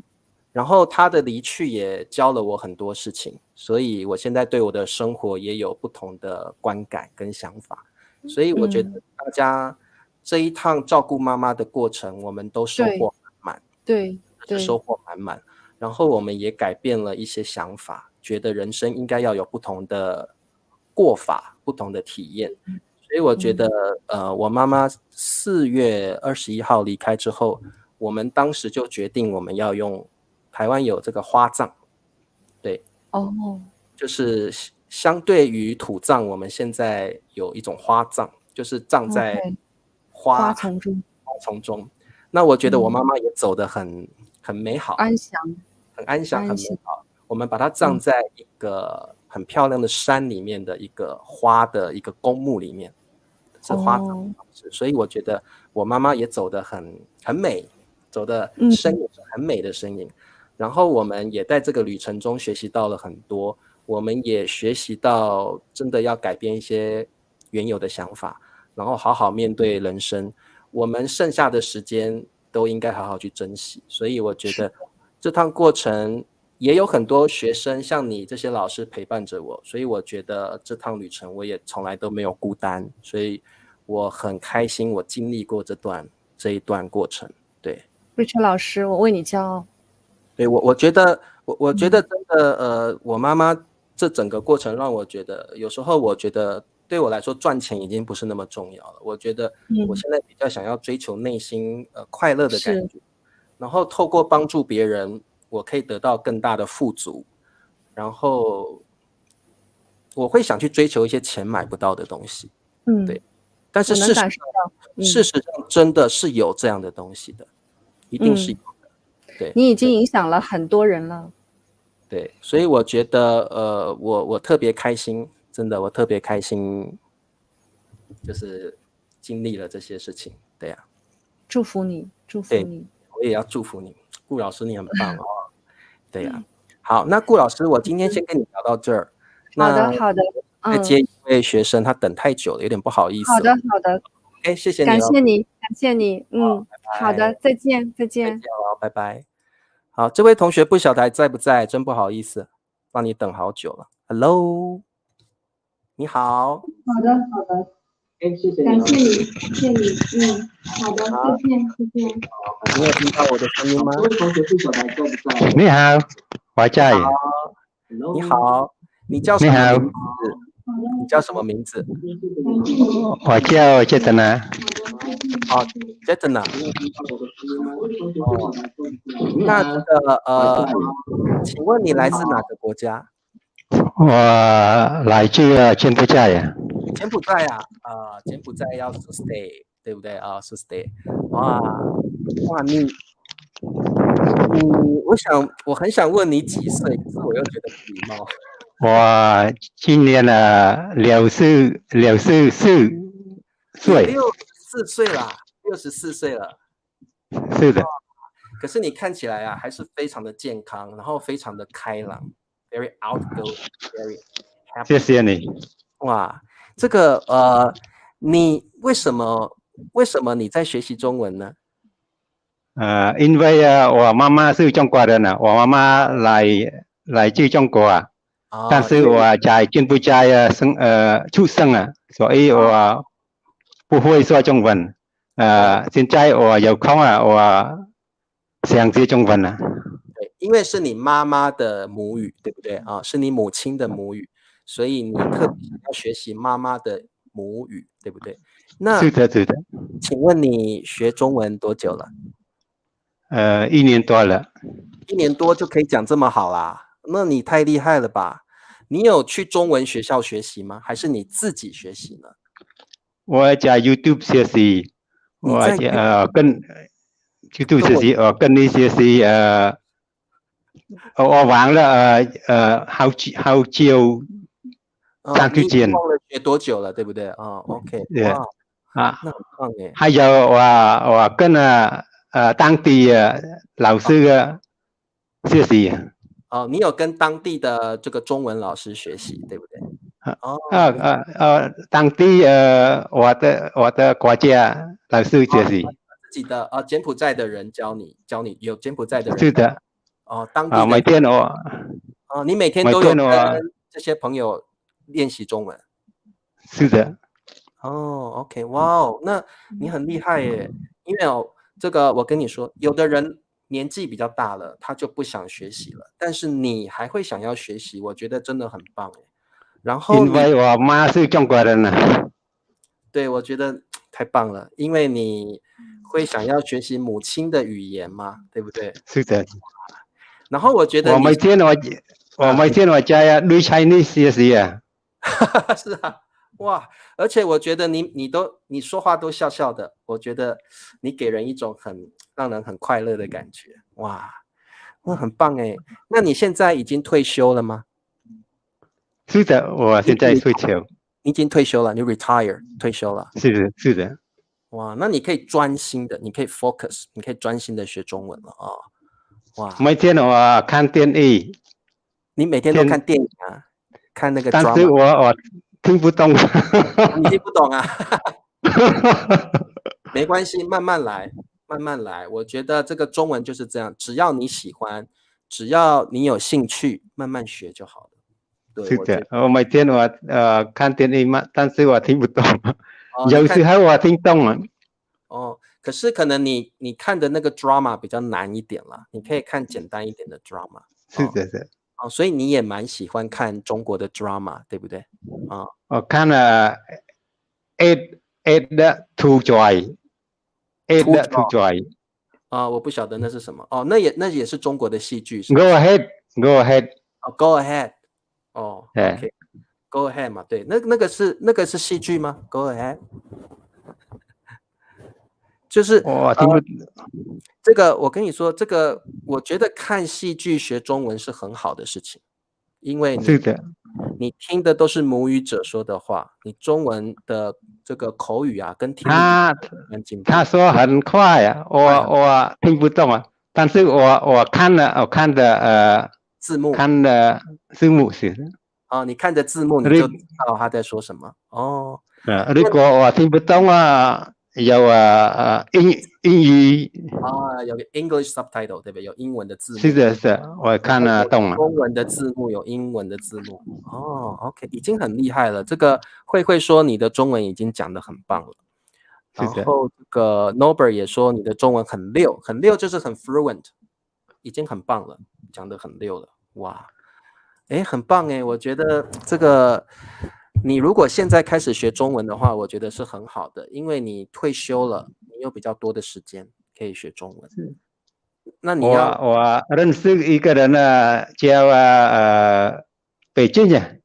Speaker 1: 然后他的离去也教了我很多事情，所以我现在对我的生活也有不同的观感跟想法，所以我觉得大家这一趟照顾妈妈的过程，我们都收获满满，
Speaker 5: 对，
Speaker 1: 收获满满。然后我们也改变了一些想法，觉得人生应该要有不同的过法，不同的体验。所以我觉得我妈妈4月21号离开之后，我们当时就决定我们要用台湾有这个花葬，对，就是相对于土葬，我们现在有一种花葬，就是葬在花丛中。那我觉得我妈妈也走得很美好，
Speaker 5: 安详，
Speaker 1: 很安详，很美好。我们把它葬在一个很漂亮的山里面的一个花的一个公墓里面，是花葬的方式。所以我觉得我妈妈也走得很美，走的身影是很美的身影。然后我们也在这个旅程中学习到了很多，我们也学习到真的要改变一些原有的想法，然后好好面对人生。我们剩下的时间都应该好好去珍惜。所以我觉得这趟过程也有很多学生像你这些老师陪伴着我，所以我觉得这趟旅程我也从来都没有孤单，所以我很开心我经历过这一段过程。对，
Speaker 5: 瑞秋老师，我为你骄傲。
Speaker 1: 对，我觉得真的我妈妈这整个过程让我觉得，有时候我觉得对我来说赚钱已经不是那么重要了。我觉得我现在比较想要追求内心快乐的感觉，然后透过帮助别人，我可以得到更大的富足，然后我会想去追求一些钱买不到的东西。对，但是事实上真的是有这样的东西的，一定是有。对，
Speaker 5: 你已经影响了很多人了。
Speaker 1: 对，所以我觉得我特别开心，真的我特别开心，就是经历了这些事情。对呀，
Speaker 5: 祝福你，祝福你。
Speaker 1: 我也要祝福你，顾老师你很棒哦。对呀，好，那顾老师，我今天先跟你聊到这儿。
Speaker 5: 好的。
Speaker 1: 再接一位学生，他等太久了，有点不好意思。
Speaker 5: 好的。
Speaker 1: 哎，谢谢你，
Speaker 5: 感谢你。好的，再见。
Speaker 1: 再见哦，拜拜。好，这位同学不晓得还在不在，真不好意思，让你等好久了。Hello， 你好。
Speaker 6: 好的。感谢你。好的，再见。
Speaker 1: 你有听到我的声音吗？
Speaker 6: 这位同学不晓得还在不在？
Speaker 7: 你好，我在。
Speaker 1: 你好，你叫什么名字？你叫什么名字？
Speaker 7: 我叫杰特纳。
Speaker 1: 杰特纳。那请问你来自哪个国家？
Speaker 7: 我来自柬埔寨呀。
Speaker 1: 柬埔寨呀，柬埔寨要 stay 对不对啊？stay， 哇，我很想问你几岁，可是我又觉得不礼貌。
Speaker 7: 我今年64岁。
Speaker 1: 64岁啦，64岁了。
Speaker 7: 是的。
Speaker 1: 可是你看起来啊，还是非常的健康，然后非常的开朗 ，very outgoing， very happy。
Speaker 7: 谢谢你。
Speaker 1: 哇，这个你为什么你在学习中文呢？
Speaker 7: 因为我妈妈是中国人啊，我妈妈来自中国啊，但是我在柬埔寨出生啊，所以我不会说中文。现在我有空啊，我想学中文啊。
Speaker 1: 对，因为是你妈妈的母语，对不对啊？是你母亲的母语，所以你特别想要学习妈妈的母语，对不对？那
Speaker 7: 是的。
Speaker 1: 请问你学中文多久了
Speaker 7: ？1年多了。
Speaker 1: 1年多就可以讲这么好啦？那你太厉害了吧？你有去中文学校学习吗？还是你自己学习呢？
Speaker 7: 我在 YouTube 学习。我跟 YouTube 学习，我跟你学习我忘了好久上去见。
Speaker 1: 忘了学多久了，对不对？OK， 哇，那很棒耶。
Speaker 7: 还有我跟当地老师学习。
Speaker 1: 你有跟当地的这个中文老师学习，对不对？
Speaker 7: 当地我的国家老师学习。
Speaker 1: 自己的柬埔寨的人教你有柬埔寨的人。
Speaker 7: 是的。
Speaker 1: 当地的。
Speaker 7: 每天
Speaker 1: 你每天都有跟这些朋友练习中文。
Speaker 7: 是的。
Speaker 1: OK， 哇哦，那你很厉害耶！因为这个我跟你说，有的人年纪比较大了，他就不想学习了，但是你还会想要学习，我觉得真的很棒耶。然后
Speaker 7: 因为我妈是中国人呢。
Speaker 1: 对，我觉得太棒了，因为你会想要学习母亲的语言嘛，对不对？
Speaker 7: 是的。
Speaker 1: 然后我觉得
Speaker 7: 我每天我在对 Chinese 学习啊。
Speaker 1: 是啊，哇！而且我觉得你说话都笑笑的，我觉得你给人一种让人很快乐的感觉，哇，很棒哎。那你现在已经退休了吗？
Speaker 7: 是的，我现在退休。
Speaker 1: 你已经退休了，你 retire 退休了。
Speaker 7: 是的。
Speaker 1: 哇，那你可以专心的，你可以 focus， 你可以专心的学中文了啊。哇，
Speaker 7: 每天我看电影。
Speaker 1: 你每天都看电影啊？看那个 drama。
Speaker 7: 但是我听不懂。
Speaker 1: 你听不懂啊？没关系，慢慢来，慢慢来。我觉得这个中文就是这样，只要你喜欢，只要你有兴趣，慢慢学就好了。对，
Speaker 7: 是的，我每天看电影嘛，但是我听不懂。有时候我听懂了。
Speaker 1: 可是可能你看的那个 drama 比较难一点啦，你可以看简单一点的 drama。
Speaker 7: 是的，是。
Speaker 1: 所以你也蛮喜欢看中国的 drama， 对不对？
Speaker 7: 我看了Eight to Joy。Eight to Joy。
Speaker 1: 我不晓得那是什么。那也是中国的戏剧。
Speaker 7: Go ahead。Go
Speaker 1: ahead。OK。Go ahead 嘛，对，那个是戏剧吗 ？Go ahead。就是这个，我跟你说，这个我觉得看戏剧学中文是很好的事情，因为你听的都是母语者说的话，你中文的这个口语啊跟听力蛮进步。
Speaker 7: 他说很快啊，我听不懂啊，但是我看的
Speaker 1: 字幕，
Speaker 7: 看的字幕是。
Speaker 1: 你看着字幕你就知道他在说什么哦。
Speaker 7: 如果我听不懂啊。有英语
Speaker 1: 有个 English subtitle 对不对？有英文的字幕。
Speaker 7: 是的，是我看得懂了。
Speaker 1: 中文的字幕有英文的字幕。OK， 已经很厉害了。这个会说你的中文已经讲得很棒了。然后这个 Norbert 也说你的中文很溜，很溜就是很 fluent， 已经很棒了，讲得很溜了。哇，很棒我觉得这个。你如果现在开始学中文的话，我觉得是很好的，因为你退休了，你有比较多的时间可以学中文。那你
Speaker 7: 我认识一个人呢，叫北京人。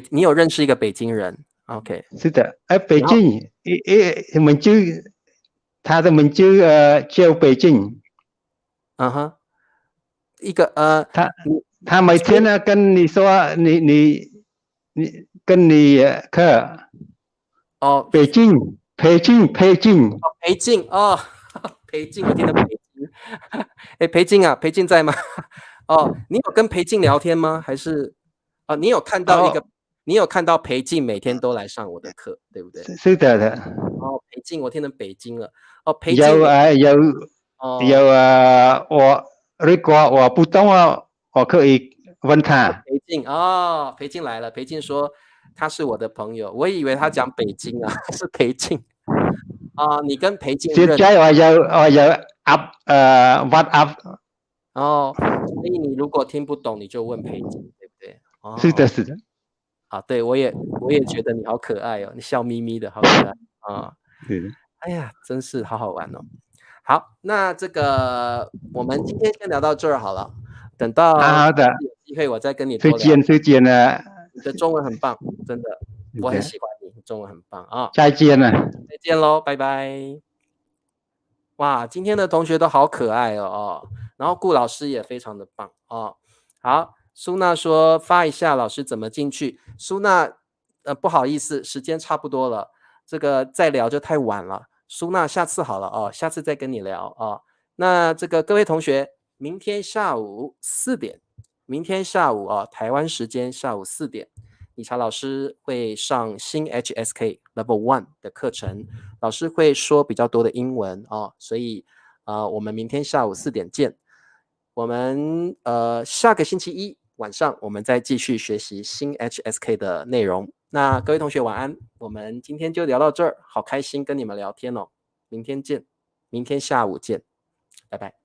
Speaker 1: 你有认识一个北京人 ？OK，
Speaker 7: 是的，北京，他的名字叫北京。
Speaker 1: 一个
Speaker 7: 他每天呢跟你说你跟你课北京我听
Speaker 1: 到北京。裴静啊，裴静在吗？你有跟裴静聊天吗？还是你有看到你有看到裴静每天都来上我的课，对不对？
Speaker 7: 是的。
Speaker 1: 裴静，我听成北京了。裴静
Speaker 7: 有如果我不懂我可以问他。
Speaker 1: 裴静来了。裴静说他是我的朋友，我以为他讲北京啊，是裴静你跟裴静认识？
Speaker 7: 现在我有 WhatsApp。
Speaker 1: 所以你如果听不懂，你就问裴静，对不对？
Speaker 7: 是的，是的。
Speaker 1: 对，我也觉得你好可爱哦，你笑眯眯的，好可爱哎呀，真是好好玩哦。好，那这个我们今天先聊到这儿好了。等到
Speaker 7: 好的
Speaker 1: 有机会我再跟你多聊。
Speaker 7: 再见了。
Speaker 1: 你的中文很棒，真的，我很喜欢你，中文很棒啊。
Speaker 7: 再见了。
Speaker 1: 再见喽，拜拜。哇，今天的同学都好可爱哦。然后顾老师也非常的棒好，苏娜说发一下老师怎么进去。苏娜不好意思，时间差不多了，这个再聊就太晚了。苏娜下次好了下次再跟你聊那这个各位同学，明天下午4点，明天下午台湾时间下午4点，理查老师会上新 HSK Level 1的课程，老师会说比较多的英文哦，所以我们明天下午4点见。我们下个星期一晚上我们再继续学习新 HSK 的内容。那各位同学晚安，我们今天就聊到这儿，好开心跟你们聊天哦，明天见，明天下午见，拜拜。